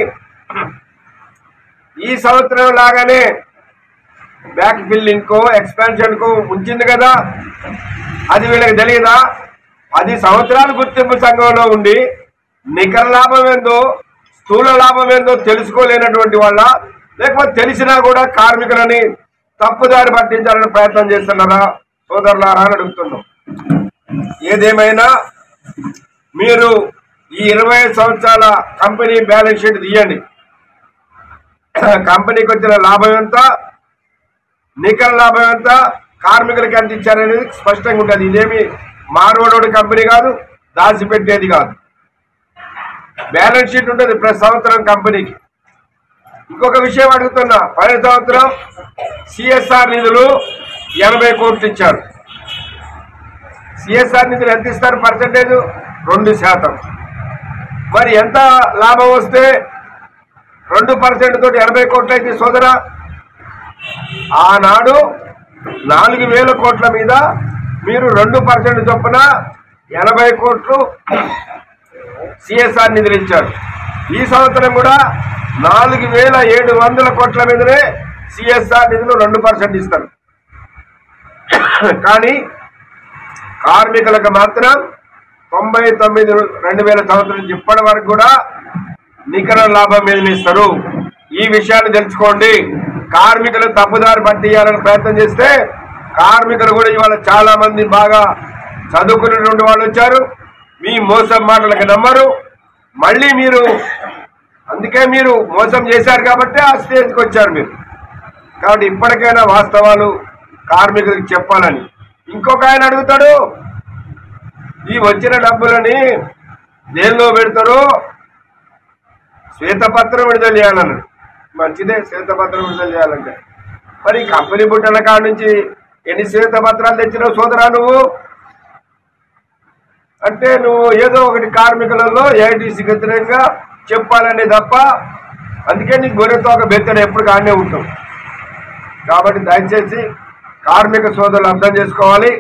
ఈ సంవత్సరం లాగానే బ్యాక్ ఫిల్లింగ్ కో ఎక్స్పాన్షన్ కో ఉంచింది కదా. అది వీళ్ళకి తెలియదా? 10 సంవత్సరాలు గుర్తింపు సంఘంలో ఉండి నికర లాభం ఏందో స్థూల లాభం ఏందో తెలుసుకోలేనటువంటి వాళ్ళ, లేకపోతే తెలిసినా కూడా కార్మికులని తప్పుదారి పట్టించాలని ప్రయత్నం చేస్తున్నారా సోదరులారా అని అడుగుతున్నాం. ఏదేమైనా మీరు ఈ 25 సంవత్సరాల కంపెనీ బ్యాలెన్స్ షీట్ తీయండి. కంపెనీకి వచ్చిన లాభం ఎంత, నికర లాభం ఎంత, కార్మికులకి ఎంత ఇచ్చారనేది స్పష్టంగా ఉంటుంది. ఇదేమి మారోడు కంపెనీ కాదు, దాచిపెట్టేది కాదు. బ్యాలెన్స్ షీట్ ఉంటుంది ప్రతి సంవత్సరం కంపెనీకి. ఇంకొక విషయం అడుగుతున్నా, పోయిన సంవత్సరం సిఎస్ఆర్ నిధులు 80 కోట్లు ఇచ్చారు. సిఎస్ఆర్ నిధులు ఎంత ఇస్తారు? పర్సెంటేజ్ 2%. మరి ఎంత లాభం వస్తే 2% తోటి 80 కోట్లు అయితే సోదరా? ఆనాడు 4,000 కోట్ల మీద మీరు 2% చొప్పున 80 కోట్లు సిఎస్ఆర్ నిధులు ఇచ్చారు. ఈ సంవత్సరం కూడా 4,700 కోట్ల మీదనే సిఎస్ఆర్ నిధులు 2% ఇస్తారు. కానీ కార్మికులకు మాత్రం 99 2000 సంవత్సరం నుంచి ఇప్పటి వరకు కూడా నికర లాభం మీద ఇస్తారు. ఈ విషయాన్ని తెలుసుకోండి. కార్మికులు తప్పుదారి పట్టియాలని ప్రయత్నం చేస్తే కార్మికులు కూడా ఇవాళ చాలా మంది బాగా చదువుకునేటువంటి వాళ్ళు వచ్చారు. మీ మోసం మాటలకు నమ్మరు. మళ్ళీ మీరు అందుకే మీరు మోసం చేశారు కాబట్టి ఆ స్టేజ్కి వచ్చారు మీరు. కాబట్టి ఇప్పటికైనా వాస్తవాలు కార్మికులకు చెప్పాలని. ఇంకొక ఆయన అడుగుతాడు, ఈ వచ్చిన డబ్బులని దేనిలో పెడతారో శ్వేతపత్రం విడుదల చేయాలన్నాడు. మంచిదే శ్వేతపత్రం విడుదల చేయాలంటే. మరి కంపెనీ పుట్టిన కాడ నుంచి ఎన్ని శ్వేతపత్రాలు తెచ్చినావు సోదరా నువ్వు? అంటే నువ్వు ఏదో ఒకటి కార్మికులలో ఏఐటీసీకి వ్యతిరేకంగా చెప్పాలనే తప్ప, అందుకే నీకు గొర్రెతో ఒక బెత్తడు ఎప్పుడు కానే ఉంటాం. కాబట్టి దయచేసి కార్మిక సోదరులు అర్థం చేసుకోవాలి.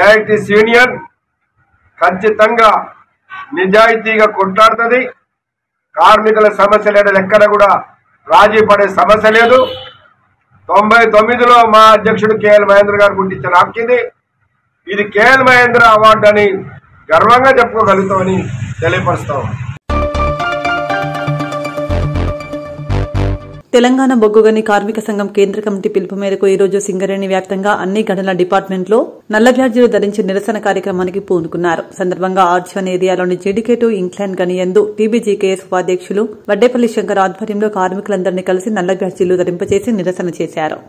ఏఐటీసీ యూనియన్ ఖచ్చితంగా నిజాయితీగా కొట్లాడుతుంది. కార్మికుల సమస్యలు ఎక్కడ కూడా రాజీ పడే సమస్య లేదు. 99లో మా అధ్యక్షుడు కేఎల్ మహేంద్ర గారు గుర్తించిన హక్కిది. ఇది కేఎల్ మహేంద్ర అవార్డు అని గర్వంగా చెప్పుకోగలుగుతామని తెలియపరుస్తాం. తెలంగాణ బొగ్గుగని కార్మిక సంఘం కేంద్ర కమిటీ పిలుపు మేరకు ఈ రోజు సింగరేణి వ్యాప్తంగా అన్ని గనుల డిపార్ట్మెంట్లో నల్ల బ్యాడ్జీలు ధరించి నిరసన కార్యక్రమానికి పూనుకున్నారు. సందర్భంగా ఆర్చవన్ ఏరియాలోని జెడికేటు ఇంక్లైన్ గని యందు టీబీజీకేఎస్ ఉపాధ్యక్షులు వడ్డేపల్లి శంకర్ ఆధ్వర్యంలో కార్మికులందరినీ కలిసి నల్ల బ్యాడ్జీలు ధరింపచేసి నిరసన చేశారు.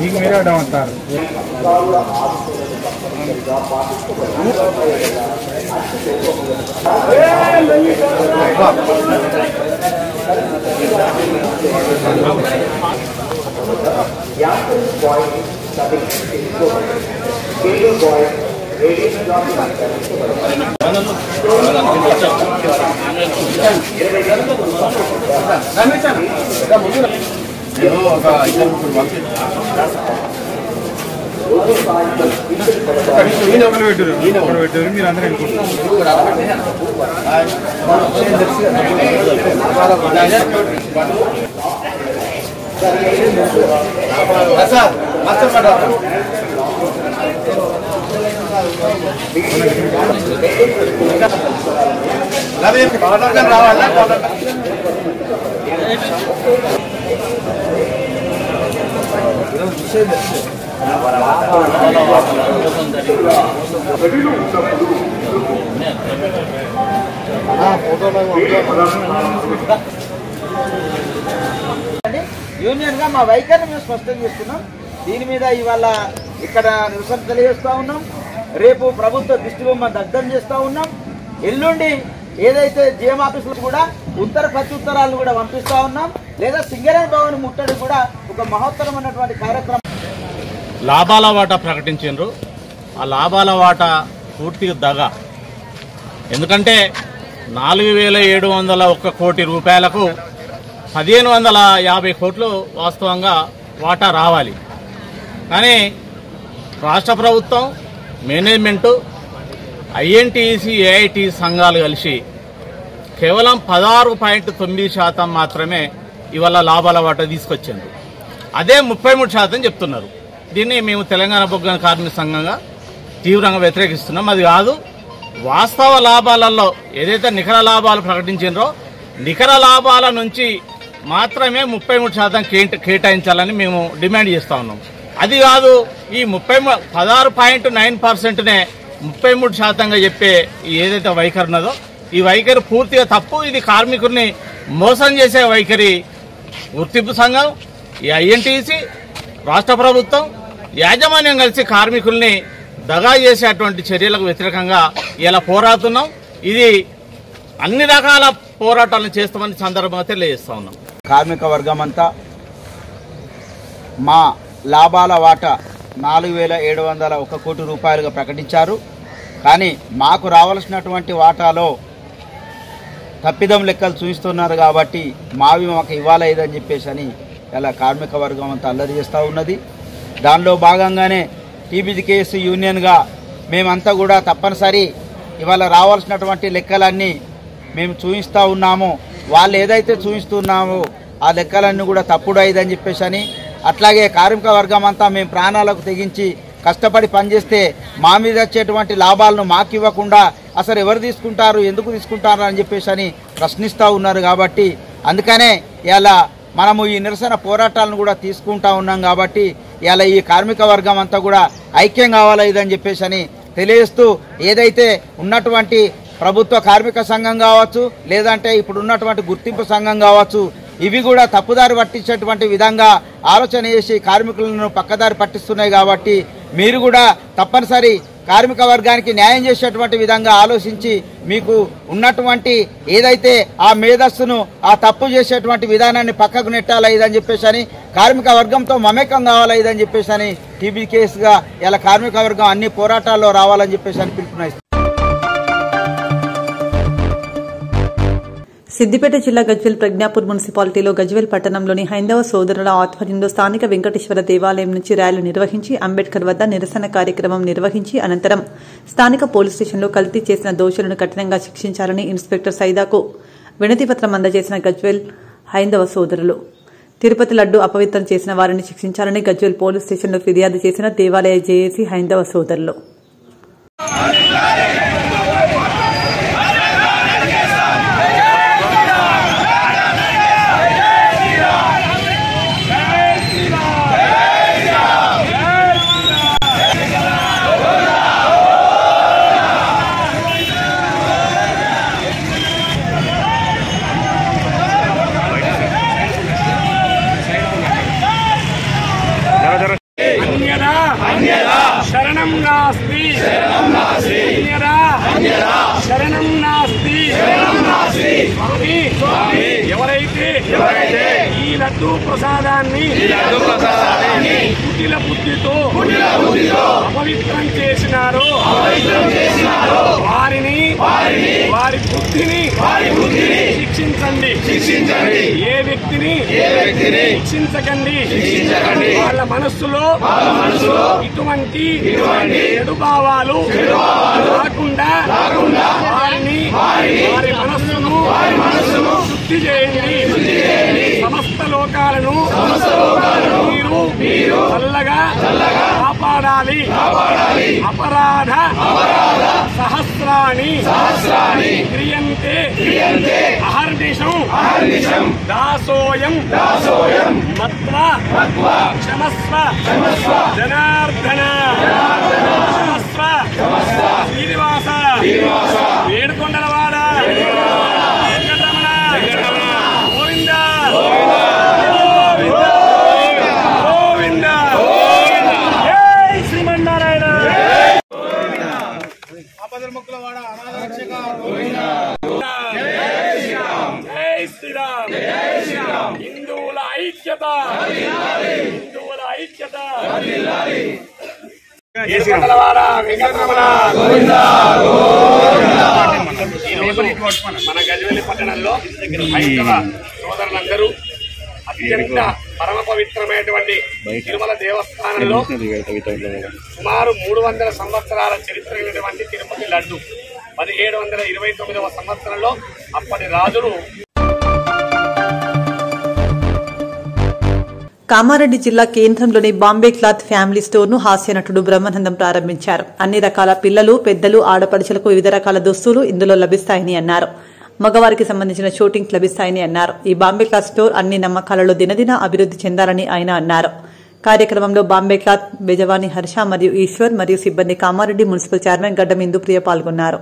మీకు మీరే అడగమంటారు. మీరు అందరూ యూనియన్ గా మా వైఖరిని మేము స్పష్టం చేస్తున్నాం. దీని మీద ఇవాళ ఇక్కడ నిరసన తెలియజేస్తా ఉన్నాం. రేపు ప్రభుత్వ దిష్టిబొమ్మ దగ్ధం చేస్తా ఉన్నాం. ఎల్లుండి ఏదైతే జిఎం ఆఫీసులు కూడా ప్రత్యుత్తరాలు కూడా పంపిస్తా ఉన్నాం. లేదా సింగరేణి భవన్ ముట్టడి కూడా ఒక మహోత్తరమైనటువంటి కార్యక్రమం. లాభాల వాటా ప్రకటించారు. ఆ లాభాల వాటా పూర్తిగా దగ. ఎందుకంటే 4,701 కోటి రూపాయలకు 1,550 కోట్లు వాస్తవంగా వాటా రావాలి. కానీ రాష్ట్ర ప్రభుత్వం, మేనేజ్మెంటు, ఐఎన్టీసీ, ఏఐటీ సంఘాలు కలిసి కేవలం 16.9% మాత్రమే ఇవాళ లాభాల వాటా తీసుకొచ్చారు. అదే 33% చెప్తున్నారు. దీన్ని మేము తెలంగాణ బొగ్గు కార్మిక సంఘంగా తీవ్రంగా వ్యతిరేకిస్తున్నాం. అది కాదు, వాస్తవ లాభాలలో ఏదైతే నికర లాభాలు ప్రకటించారో నికర లాభాల నుంచి మాత్రమే 33% కేటాయించాలని మేము డిమాండ్ చేస్తా ఉన్నాం. అది కాదు, ఈ 16.9%నే 33%గా చెప్పే ఏదైతే వైఖరి ఉన్నదో ఈ వైఖరి పూర్తిగా తప్పు. ఇది కార్మికుల్ని మోసం చేసే వైఖరి. గుర్తింపు సంఘం, ఈ ఐఎన్టీసీ, రాష్ట్ర ప్రభుత్వం, యాజమాన్యం కలిసి కార్మికుల్ని దగా చేసేటువంటి చర్యలకు వ్యతిరేకంగా ఇలా పోరాడుతున్నాం. ఇది అన్ని రకాల పోరాటాలను చేస్తామని సందర్భంగా తెలియజేస్తా ఉన్నాం. కార్మిక వర్గం అంతా మా లాభాల వాటా 4,701 కోటి రూపాయలుగా ప్రకటించారు. కానీ మాకు రావాల్సినటువంటి వాటాలో తప్పిదం లెక్కలు చూపిస్తున్నారు కాబట్టి మావి మాకు ఇవ్వాలేదని చెప్పేసి అని ఇలా కార్మిక వర్గం అంతా అల్లరి చేస్తూ ఉన్నది. దానిలో భాగంగానే టీబీజీకేఎస్ యూనియన్గా మేమంతా కూడా తప్పనిసరి ఇవాళ రావాల్సినటువంటి లెక్కలన్నీ మేము చూపిస్తూ ఉన్నాము. వాళ్ళు ఏదైతే చూపిస్తున్నామో ఆ లెక్కలన్నీ కూడా తప్పుడు అయిందని చెప్పేసి అని, అట్లాగే కార్మిక వర్గం అంతా మేము ప్రాణాలకు తెగించి కష్టపడి పనిచేస్తే మా మీద వచ్చేటువంటి లాభాలను మాకు ఇవ్వకుండా అసలు ఎవరు తీసుకుంటారు, ఎందుకు తీసుకుంటారు అని చెప్పేసి అని ప్రశ్నిస్తూ ఉన్నారు. కాబట్టి అందుకనే ఇలా మనము ఈ నిరసన పోరాటాలను కూడా తీసుకుంటా ఉన్నాం. కాబట్టి ఇలా ఈ కార్మిక వర్గం అంతా కూడా ఐక్యం కావాలి ఇదని చెప్పేసి అని తెలియజేస్తూ, ఏదైతే ఉన్నటువంటి ప్రభుత్వ కార్మిక సంఘం కావచ్చు, లేదంటే ఇప్పుడు ఉన్నటువంటి గుర్తింపు సంఘం కావచ్చు, ఇవి కూడా తప్పుదారి పట్టించేటువంటి విధంగా ఆలోచన చేసి కార్మికులను పక్కదారి పట్టిస్తున్నాయి. కాబట్టి మీరు కూడా తప్పనిసరి కార్మిక వర్గానికి న్యాయం చేసేటువంటి విధంగా ఆలోచించి మీకు ఉన్నటువంటి ఏదైతే ఆ మేధస్సును ఆ తప్పు చేసేటువంటి విధానాన్ని పక్కకు నెట్టాలా ఇదని చెప్పేసి అని, కార్మిక వర్గంతో మమేకం కావాలా ఇదని చెప్పేసి అని టీబీకేఎస్గా ఇలా కార్మిక వర్గం అన్ని పోరాటాల్లో రావాలని చెప్పేసి అని పిలుపునిస్తారు. సిద్దిపేట జిల్లా గజ్వేల్ ప్రజ్ఞాపూర్ మున్సిపాలిటీలో గజ్వేల్ పట్టణంలోని హైందవ సోదరుల ఆధ్వర్యంలో స్థానిక వెంకటేశ్వర దేవాలయం నుంచి ర్యాలీ నిర్వహించి అంబేద్కర్ వద్ద నిరసన కార్యక్రమం నిర్వహించి అనంతరం స్థానిక పోలీస్ స్టేషన్లో కల్తీ చేసిన దోషులను కఠినంగా శిక్షించాలని ఇన్స్పెక్టర్ సైదాకు వినతిపత్రం అందజేసిన గజ్వేల్ హైందవ సోదరులు. తిరుపతి లడ్డు అపవిత్రం చేసిన వారిని శిక్షించాలని గజ్వేల్ పోలీస్ స్టేషన్లో ఫిర్యాదు చేసిన దేవాలయ జేఏసీ హైందవ సోదరులు. శరణం నాస్తి శరణం నాస్తి. ఎవరైతే ఈ లడ్డు ప్రసాదాన్ని కుటిల బుద్ధితో అపవిత్రం చేసినారో వారిని వారి బుద్ధిని శిక్షించండి. ఏ వ్యక్తిని శిక్షించకండి. వాళ్ళ మనస్సులో ఇటువంటి చెడు భావాలు రాకుండా వారి మనస్సును శుద్ధి చేయండి. సమస్త లోకాలను మీరు చల్లగా కాపాడాలి. అపరాధ సహస్రాణి క్రియంతే అహర్నిశం దాసోయం మత్వా క్షమస్వ జనార్దన క్షమస్వ శ్రీనివాస ఏడుకొండలవాడ వెంకటరమణ గోవింద గోవింద జై శ్రీమన్నారాయణ. ఆపదముక్కులవాడ అనాథరక్షక జై శ్రీరామ్. హిందువుల ఐక్యత, హిందువుల ఐక్యత. మన గజ్వేల్ పట్టణంలో హైందవ సోదరులందరూ అత్యంత పరమ పవిత్రమైనటువంటి తిరుమల దేవస్థానంలో సుమారు 300 సంవత్సరాల చరిత్ర అయినటువంటి తిరుపతి లడ్డు 1729వ సంవత్సరంలో అప్పటి రాజులు. కామారెడ్డి జిల్లా కేంద్రంలోని బాంబే క్లాత్ ఫ్యామిలీ స్టోర్ను హాస్యనటుడు బ్రహ్మానందం ప్రారంభించారు. అన్ని రకాల పిల్లలు, పెద్దలు, ఆడపడుచులకు వివిధ రకాల దుస్తులు ఇందులో లభిస్తాయని అన్నారు. మగవారికి సంబంధించిన షూటింగ్స్ లభిస్తాయని అన్నారు. ఈ బాంబే క్లాత్ స్టోర్ అన్ని నమ్మకాలలో దినదిన అభివృద్ది చెందాలని ఆయన అన్నారు. కార్యక్రమంలో బాంబే క్లాత్ బెజవాని హర్ష మరియు ఈశ్వర్ మరియు సిబ్బంది, కామారెడ్డి మున్సిపల్ చైర్మన్ గడ్డం ఇందుప్రియ పాల్గొన్నారు.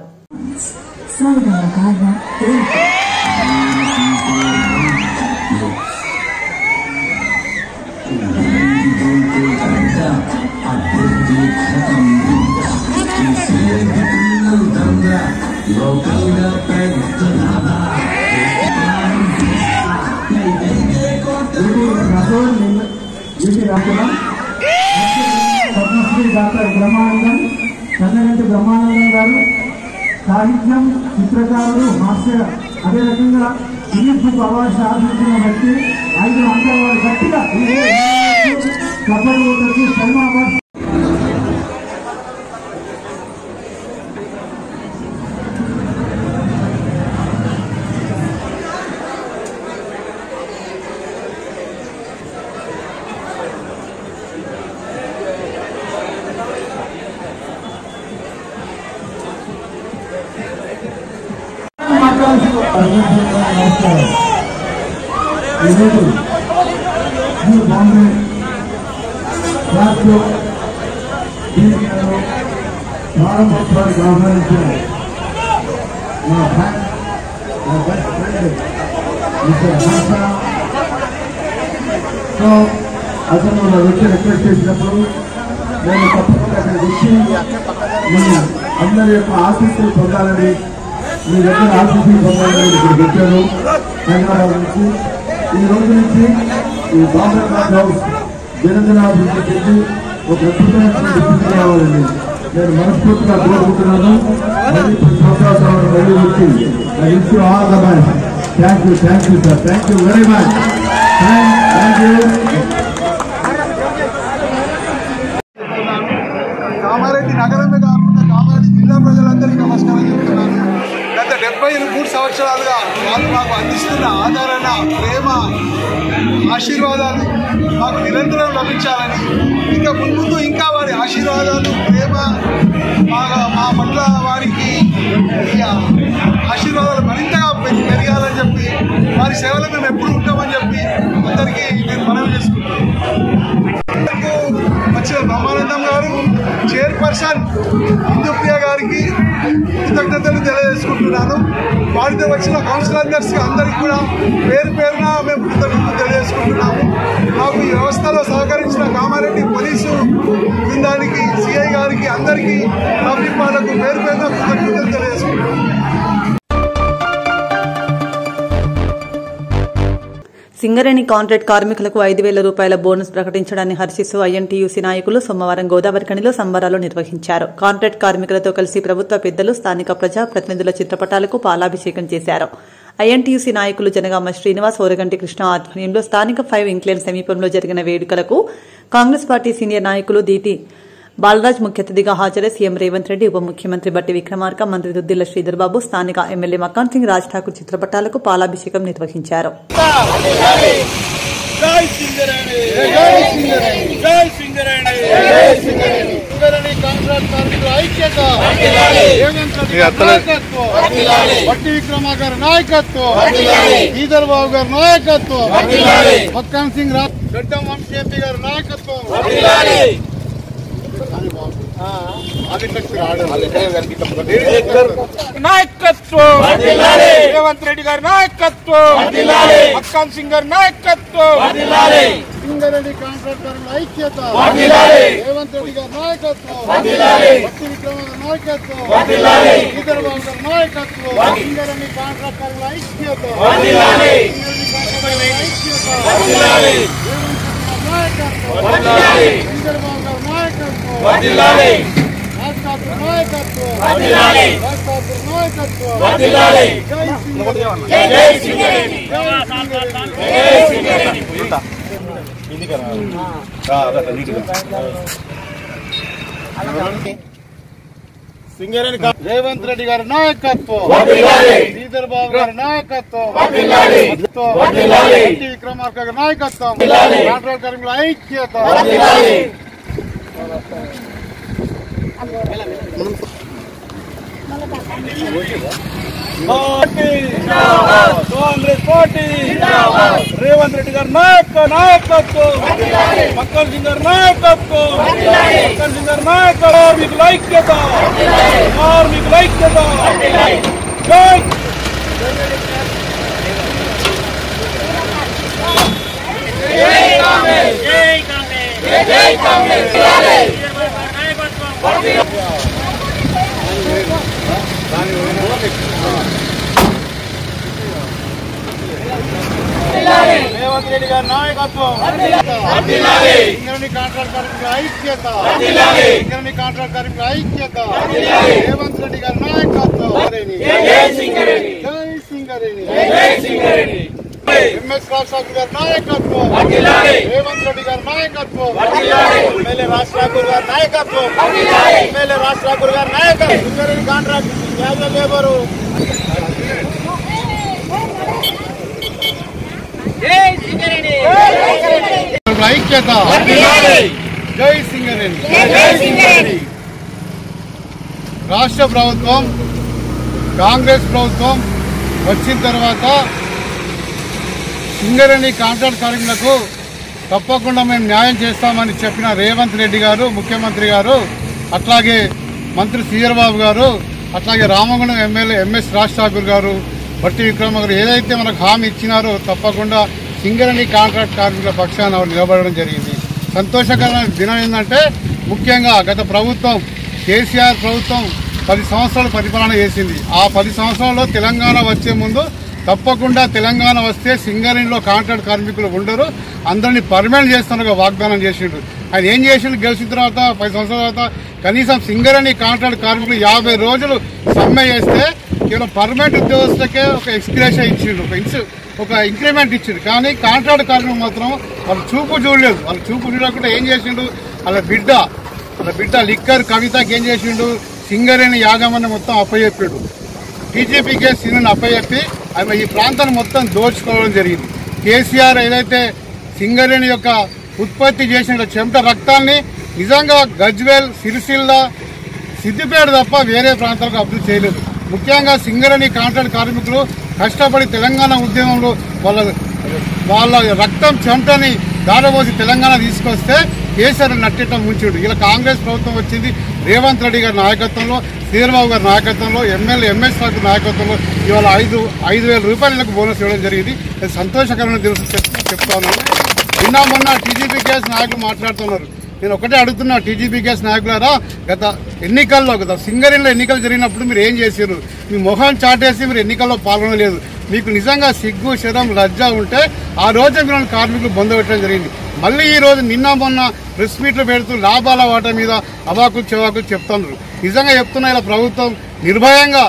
Ini డాక్టర్ బ్రహ్మానందం, కన్నగంటి బ్రహ్మానందం గారు సాహిత్యం, చిత్రకారుడు, హాస్య, అదే రకంగా ఇంగ్లీష్ బుక్ అవార్డు సాధించిన వ్యక్తి. 5 అంశాల వారు గట్టిగా కబడ్డీ శర్మ అవార్డు. ఈరోజు న్యూ బాంబే రాష్ట్ర ప్రారంభోత్సవానికి ఆహ్వానించిన మా best friend mister Harsha. So అతను నా వచ్చి రిక్వెస్ట్ చేసినప్పుడు నేను తప్పకుండా అక్కడికి వచ్చి మన అందరి యొక్క ఆశీస్సులు పొందాలని, మీ దగ్గర ఆశీస్సులు పొందాలని ఇక్కడికి వచ్చాను హైదరాబాద్ నుంచి. ఈ రోజు నుంచి ఈ బాంబే క్లాస్ హౌస్ దినదినాభివృద్ధి చెంది ఒక అద్భుతమైనటువంటి కావాలండి నేను మనస్ఫూర్తిగా కోరుకుంటున్నాను. మళ్ళీ 10 సంవత్సరాలు మళ్ళీ వచ్చి I wish you all the best. Thank you sir, thank you very much. Thank you. Kamareddy నగరమే కాకుండా కామారెడ్డి జిల్లా ప్రజలందరికీ నమస్కారం చెప్తున్నాను. గత 73 సంవత్సరాలుగా వాళ్ళు మాకు అందిస్తున్న ఆదరణ, ప్రేమ, ఆశీర్వాదాలు మాకు నిరంతరం లభించాలని, ఇంకా ముందు ఇంకా వారి ఆశీర్వాదాలు, ప్రేమ మా పట్ల వారికి ఆశీర్వాదాలు మరింతగా పెరగాలని చెప్పి, వారి సేవలకు మేము ఎప్పుడు ఉంటామని చెప్పి అందరికీ నేను మనవి చేసుకుంటాను. వచ్చిన బ్రహ్మానందం గారు, చైర్పర్సన్ ఇందుప్రియ గారికి కృతజ్ఞతలు తెలియజేసుకుంటున్నాను. వారితో వచ్చిన కౌన్సిలర్స్ అందరికీ కూడా పేరు పేరున మేము కృతజ్ఞతలు తెలియజేసుకుంటున్నాము. మాకు ఈ వ్యవస్థలో సహకరించిన కామారెడ్డి పోలీసు బృందానికి, సిఐ గారికి, అందరికీ ట్రాఫిక్ వాళ్ళకు పేరు పేరున కృతజ్ఞతలు తెలియజేసుకుంటున్నాము. సింగరేణి కాంట్రాక్ట్ కార్మికులకు 5,000 రూపాయల బోనస్ ప్రకటించడాన్ని హర్షిస్తూ ఐఎన్టీయూసీ నాయకులు సోమవారం గోదావరిఖనిలో సంబరాలు నిర్వహించారు. కాంట్రాక్ట్ కార్మికులతో కలిసి ప్రభుత్వ పెద్దలు, స్థానిక ప్రజా ప్రతినిధుల చిత్రపటాలకు పాలాభిషేకం చేశారు. ఐఎన్టీయూసీ నాయకులు జనగామ శ్రీనివాస్, ఓరగంటి కృష్ణ ఆధ్వర్యంలో స్థానిక 5 ఇంక్లేన్ సమీపంలో జరిగిన వేడుకలకు కాంగ్రెస్ పార్టీ సీనియర్ నాయకులు దీటి బాలరాజ్ ముఖ్య అతిథిగా హాజరై సీఎం రేవంత్ రెడ్డి, ఉప ముఖ్యమంత్రి బట్టి విక్రమార్క, మంత్రి దుద్దిళ్ల శ్రీధర్ బాబు, స్థానిక ఎమ్మెల్యే మకాన్ సింగ్, రాజ్ ఠాకూర్ చిత్రపటాలకు పాలాభిషేకం నిర్వహించారు. బట్టి విక్రమార్క నాయకత్వం, శ్రీధర్ బాబు గారి నాయకత్వం, మకాన్ సింగ్, గడ్డం వంశీ గారి నాయకత్వం, నాయకత్వం, రేవంత్ రెడ్డి గారి నాయకత్వం, మకాన్ సింగ్ గారి నాయకత్వం, సింగరేణి కాంట్రాక్టర్ల ఐక్యత, రేవంత్ రెడ్డి గారి నాయకత్వం, బట్టి విక్రమార్క నాయకత్వం, శ్రీధర్ బాబు గారి నాయకత్వం, సింగరేణి కాంట్రాక్టర్ల ఐక్యత, సింగరేణి రేవంత్ రెడ్డి గారి నాయకత్వం, శ్రీధర్ బాబు గారి నాయకత్వం, బట్టి విక్రమార్క గారి నాయకత్వం, కాంట్రాక్ట్ కార్మికుల ఐక్యత, కాంగ్రెస్ పార్టీ, రేవంత్ రెడ్డి గారి నాయకత్వం, మకాన్ సింగ్ గారి నాయకత్వం, మకాన్ సింగ్ గారి నాయకత్వం, కార్మికుల ఐక్యత, కార్మికుల ఐక్యత, జై కాంగ్రెస్, జై కాంగ్రెస్, జై కాంగ్రెస్. రేవంత్ రేవంత్ రెడ్డి గారి నాయకత్వం, సింగరేణి కాంట్రాక్ట్ కార్మికుల ఐక్యత, సింగరేణి కాంట్రాక్ట్ కార్మికుల ఐక్యత, రేవంత్ రెడ్డి గారి నాయకత్వం, జై సింగరేణి, జై సింగరేణి, ఎంఎస్ రాజశేఖర్ గారి నాయకత్వం, రేవంత్ రెడ్డి గారి నాయకత్వం, ఎమ్మెల్యే రాజ్ ఠాకూర్ గారి నాయకత్వం, ఎమ్మెల్యే రాజ్ ఠాకూర్ గారి నాయకత్వం, సింగరేణి కాంట్రాక్ట్ క్యాజువల్ లేబరు ఐక్యత, జై సింగరేణి. రాష్ట్ర ప్రభుత్వం కాంగ్రెస్ ప్రభుత్వం వచ్చిన తర్వాత సింగరేణి కాంట్రాక్ట్ కార్మికులకు తప్పకుండా మేము న్యాయం చేస్తామని చెప్పిన రేవంత్ రెడ్డి గారు, ముఖ్యమంత్రి గారు, అట్లాగే మంత్రి శ్రీధర్ బాబు గారు, అట్లాగే రామగుండం ఎమ్మెల్యే ఎంఎస్ రాజ్ ఠాకూర్ గారు, బట్టి విక్రమ గారు ఏదైతే మనకు హామీ ఇచ్చినారో తప్పకుండా సింగరేణి కాంట్రాక్ట్ కార్మికుల పక్షాన నిలబడడం జరిగింది. సంతోషకరమైన దినం ఏంటంటే ముఖ్యంగా గత ప్రభుత్వం కేసీఆర్ ప్రభుత్వం 10 సంవత్సరాలు పరిపాలన చేసింది. ఆ 10 సంవత్సరాల్లో తెలంగాణ వచ్చే ముందు తప్పకుండా తెలంగాణ వస్తే సింగరేణిలో కాంట్రాక్ట్ కార్మికులు ఉండరు, అందరినీ పర్మనెంట్ చేస్తానుగా వాగ్దానం చేసిండు. ఆయన ఏం చేసిండు? గెలిచిన తర్వాత 10 సంవత్సరాల తర్వాత కనీసం సింగరేణి కాంట్రాక్ట్ కార్మికులు 50 రోజులు సమ్మె చేస్తే కేవలం పర్మనెంట్ ఉద్యోగస్తులకే ఒక ఎక్స్గ్రేషన్ ఇచ్చిండు, ఒక ఇంక్రిమెంట్ ఇచ్చిండు. కానీ కాంట్రాక్ట్ కార్మికులు మాత్రం వాళ్ళు చూపు చూడలేదు. వాళ్ళు చూపు చూడకుండా ఏం చేసిండు? వాళ్ళ బిడ్డ లిక్కర్ కవితకి ఏం చేసిండు? సింగరేణి యాజమాన్యం మొత్తం అప్పచెప్పాడు. టీజీపీకే సీనుని అప్పచెప్పి ఆమె ఈ ప్రాంతాన్ని మొత్తం దోచుకోవడం జరిగింది. కేసీఆర్ ఏదైతే సింగరేణి యొక్క ఉత్పత్తి చేసిన చెమట రక్తాన్ని నిజంగా గజ్వేల్, సిరిసిల్ల, సిద్దిపేట తప్ప వేరే ప్రాంతాలకు అభివృద్ధి చేయలేదు. ముఖ్యంగా సింగరేణి కాంట్రాక్ట్ కార్మికులు కష్టపడి తెలంగాణ ఉద్యమంలో వాళ్ళ రక్తం చెమటని దారబోసి తెలంగాణ తీసుకొస్తే కేసీఆర్ నట్టేట ముంచుడు. ఇలా కాంగ్రెస్ ప్రభుత్వం వచ్చింది. రేవంత్ రెడ్డి గారి నాయకత్వంలో, శ్రీధర్బాబు గారి నాయకత్వంలో, ఎమ్మెల్యే ఎంఎస్ రాజు నాయకత్వంలో ఇవాళ 5,000 రూపాయలకు బోనస్ ఇవ్వడం జరిగింది. అది సంతోషకరమైన దివసం చెప్తా ఉన్నాను. నిన్న మొన్న టీజీపీ కేసు నాయకులు మాట్లాడుతున్నారు. నేను ఒకటే అడుగుతున్నా, టీజీపీ కేసు నాయకులారా, గత సింగరేణిలో ఎన్నికలు జరిగినప్పుడు మీరు ఏం చేశారు? మీ మొహం చాటేసి మీరు ఎన్నికల్లో పాల్గొనలేదు. మీకు నిజంగా సిగ్గు, శరం, లజ్జ ఉంటే ఆ రోజే మీరు కార్మికులు బొందబెట్టడం జరిగింది. మళ్ళీ ఈ రోజు నిన్న మొన్న ప్రెస్ మీట్లు పెడుతూ లాభాల వాటా మీద అవాకులు చెవాకులు చెప్తున్నారు. నిజంగా చెప్తున్నా, ఇలా ప్రభుత్వం నిర్భయంగా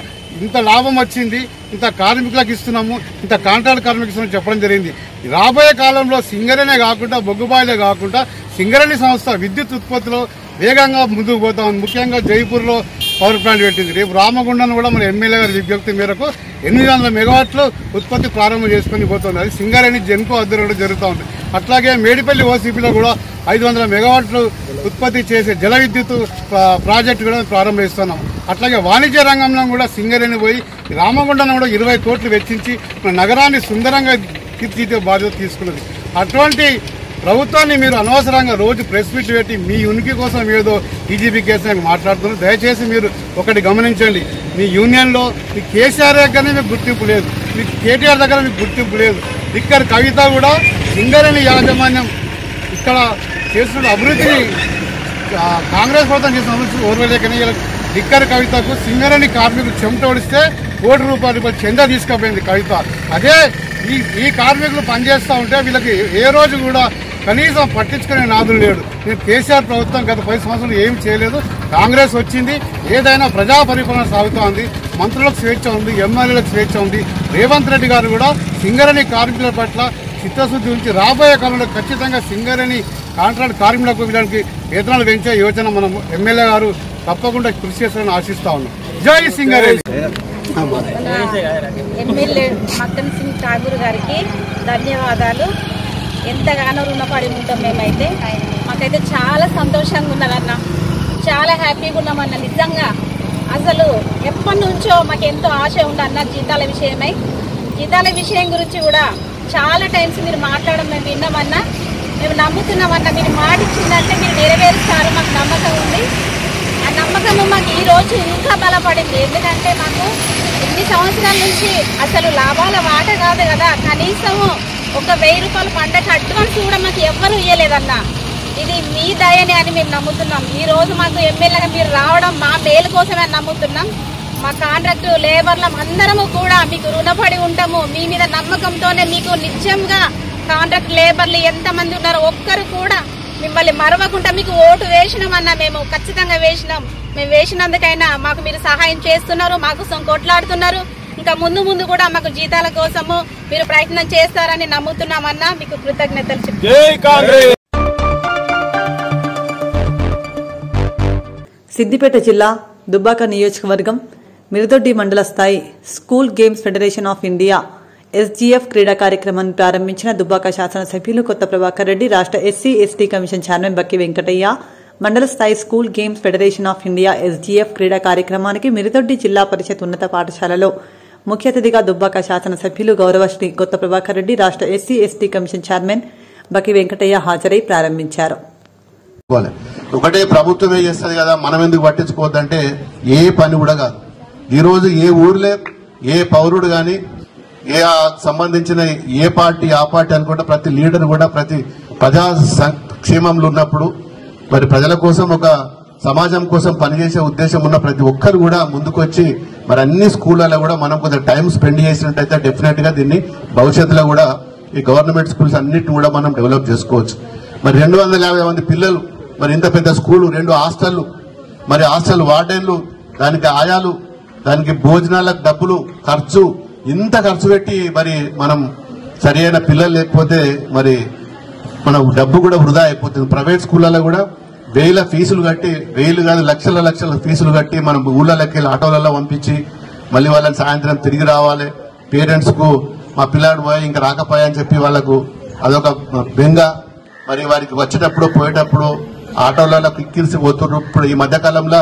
ఇంత లాభం వచ్చింది, ఇంత కార్మికులకు ఇస్తున్నాము, ఇంత కాంట్రాక్ట్ కార్మికులకు ఇస్తున్నాము చెప్పడం జరిగింది. రాబోయే కాలంలో సింగరేణే కాకుండా, బొగ్గుబాయిలే కాకుండా సింగరేణి సంస్థ విద్యుత్ ఉత్పత్తిలో వేగంగా ముందుకు పోతాం. ముఖ్యంగా జైపూర్లో పవర్ ప్లాంట్ పెట్టింది. రేపు రామగుండం కూడా మన ఎమ్మెల్యే గారి విజ్ఞప్తి మేరకు 800 మెగావాట్లు ఉత్పత్తి ప్రారంభం చేసుకుని పోతుంది. అది సింగరేణి జెన్కో ఆధ్వర్యంలో జరుగుతూ ఉంది. అట్లాగే మేడిపల్లి ఓసీపీలో కూడా 500 మెగావాట్లు ఉత్పత్తి చేసే జల విద్యుత్ ప్రాజెక్టు కూడా ప్రారంభిస్తున్నాం. అట్లాగే వాణిజ్య రంగంలో కూడా సింగరేణి పోయి రామగుండం కూడా 20 కోట్లు వెచ్చించి మన నగరాన్ని సుందరంగా తీర్చిదిద్దే బాధ్యత తీసుకున్నది. అటువంటి ప్రభుత్వాన్ని మీరు అనవసరంగా రోజు ప్రెస్ మీట్ పెట్టి మీ ఉనికి కోసం ఏదో టీజీపీ కేసు మాట్లాడుతున్నారు. దయచేసి మీరు ఒకటి గమనించండి, మీ యూనియన్లో మీ కేసీఆర్ దగ్గరనే మీకు గుర్తింపు లేదు, మీకు కేటీఆర్ దగ్గర మీకు గుర్తింపు లేదు. లిక్కర్ కవిత కూడా సింగరేణి యాజమాన్యం ఇక్కడ చేస్తున్న అభివృద్ధిని కాంగ్రెస్ ప్రభుత్వం చేసిన అభివృద్ధి ఓర్వలేకనే లిక్కర్ కవితకు సింగరేణి కార్మికులు చెమట ఓడిస్తే ₹1 కోటి చందా తీసుకుపోయింది కవిత. అదే ఈ కార్మికులు పనిచేస్తూ ఉంటే వీళ్ళకి ఏ రోజు కూడా కనీసం పట్టించుకునే నాదులు లేడు. నేను కేసీఆర్ ప్రభుత్వం గత 10 సంవత్సరాలు ఏమి చేయలేదు. కాంగ్రెస్ వచ్చింది, ఏదైనా ప్రజా పరిపాలన సాగుతూ ఉంది, మంత్రులకు స్వేచ్ఛ ఉంది, ఎమ్మెల్యేలకు స్వేచ్ఛ ఉంది. రేవంత్ రెడ్డి గారు కూడా సింగరేణి కార్మికుల పట్ల చిత్తశుద్ధి ఉంచి రాబోయే కాలంలో ఖచ్చితంగా సింగరేణి కాంట్రాక్ట్ కార్మికులకు వీళ్ళకి వేతనాలు పెంచే యోచన మనం ఎమ్మెల్యే గారు తప్పకుండా కృషి చేస్తారని ఆశిస్తా ఉన్నాం. జై సింగరేణి. ఎమ్మెల్యే మక్కన్ సింగ్ ఠాగూర్ గారికి ధన్యవాదాలు. ఎంతగానో రుణపడి ఉంటాం మేమైతే. మాకైతే చాలా సంతోషంగా ఉన్నదన్న, చాలా హ్యాపీగా ఉన్నామన్న. నిజంగా అసలు ఎప్పటి నుంచో మాకు ఎంతో ఆశ ఉండన్న జీతాల విషయమై. జీతాల విషయం గురించి కూడా చాలా టైమ్స్ మీరు మాట్లాడడం మేము విన్నామన్నా, మేము నమ్ముతున్నామన్నా. మీరు మాట ఇచ్చిందంటే మీరు నెరవేరుస్తారు, మాకు నమ్మకం ఉంది. ఆ నమ్మకము మాకు ఈ రోజు ఇంకా బలపడింది. ఎందుకంటే మాకు ఇన్ని సంవత్సరాల నుంచి అసలు లాభాల వాట కాదు కదా, కనీసము ఒక ₹1000 పంటకు అడ్వాన్స్ కూడా మాకు ఎవ్వరూ ఇవ్వలేదన్న. ఇది మీ దయని అని మేము నమ్ముతున్నాం. ఈ రోజు మాకు ఎమ్మెల్యేగా మీరు రావడం మా మేలు కోసమే నమ్ముతున్నాం. మా కాంట్రాక్టు లేబర్లం అందరము కూడా మీకు రుణపడి ఉంటాము. మీ మీద నమ్మకంతోనే మీకు నిత్యంగా కాంట్రాక్ట్ లేబర్లు ఎంతమంది ఉన్నారో ఒక్కరు కూడా మిమ్మల్ని మరవకుండా మీకు ఓటు వేసినామన్నా, మేము ఖచ్చితంగా వేసినాం. మేము వేసినందుకైనా మాకు మీరు సహాయం చేస్తున్నారు, మా కోసం కొట్లాడుతున్నారు. ఇంకా ముందు ముందు కూడా మాకు జీతాల కోసము మీరు ప్రయత్నం చేస్తారని నమ్ముతున్నామన్నా. మీకు కృతజ్ఞతలు చెప్తున్నాను. సిద్దిపేట జిల్లా దుబ్బాక నియోజకవర్గం మిరుదొడ్డి మండల స్థాయి school games federation of India SGF క్రీడా కార్యక్రమాన్ని ప్రారంభించిన దుబ్బాక శాసనసభ్యులు కొత్త ప్రభాకర్ రెడ్డి, రాష్ట్ర ఎస్సీ ఎస్టీ కమిషన్ చైర్మన్ బక్కి వెంకటయ్య మండల స్థాయి school games federation of India SGF క్రీడా కార్యక్రమానికి మిరుదొడ్డి జిల్లా పరిషత్ ఉన్నత పాఠశాలలో ముఖ్య అతిథిగా దుబ్బాక శాసనసభ్యులు గౌరవశ్రీ కొత్త ప్రభాకర్ రెడ్డి, రాష్ట్ర ఎస్సీ ఎస్టీ కమిషన్ చైర్మన్ బక్కి వెంకటయ్య హాజరై ప్రారంభించారు. ఒకటే ప్రభుత్వమే చేస్తుంది కదా, మనం ఎందుకు పట్టించుకోవద్దంటే ఏ పని కూడా కాదు. ఈరోజు ఏ ఊర్లే ఏ పౌరుడు గాని ఏ సంబంధించిన ఏ పార్టీ ఆ పార్టీ అనుకుంటే ప్రతి లీడర్ కూడా ప్రతి ప్రజా సంక్షేమంలో ఉన్నప్పుడు మరి ప్రజల కోసం ఒక సమాజం కోసం పనిచేసే ఉద్దేశం ఉన్న ప్రతి ఒక్కరు కూడా ముందుకు వచ్చి మరి అన్ని స్కూళ్ళలో కూడా మనం కొంచెం టైం స్పెండ్ చేసినట్టయితే డెఫినెట్ గా దీన్ని భవిష్యత్తులో కూడా ఈ గవర్నమెంట్ స్కూల్స్ అన్నిటిని కూడా మనం డెవలప్ చేసుకోవచ్చు. మరి 250 మంది పిల్లలు, మరి ఇంత పెద్ద స్కూలు, 2 హాస్టళ్లు, మరి హాస్టల్ వార్డెన్లు, దానికి ఆయాలు, దానికి భోజనాలకు డబ్బులు ఖర్చు, ఇంత ఖర్చు పెట్టి మరి మనం సరి అయిన పిల్లలు లేకపోతే మరి మన డబ్బు కూడా వృధా అయిపోతుంది. ప్రైవేట్ స్కూళ్ళలో కూడా వేల ఫీజులు కట్టి, వేలు కాదు లక్షల ఫీజులు కట్టి మనం ఊళ్ళకి వెళ్ళి ఆటోలలో పంపించి మళ్ళీ వాళ్ళని సాయంత్రం తిరిగి రావాలి. పేరెంట్స్ కు మా పిల్లాడు పోయి ఇంకా రాకపోయా అని చెప్పి వాళ్ళకు అదొక బెంగ. మరి వారికి వచ్చేటప్పుడు పోయేటప్పుడు ఆటోలలో కిక్కిరిసి పోతున్నారు. ఇప్పుడు ఈ మధ్యకాలంలో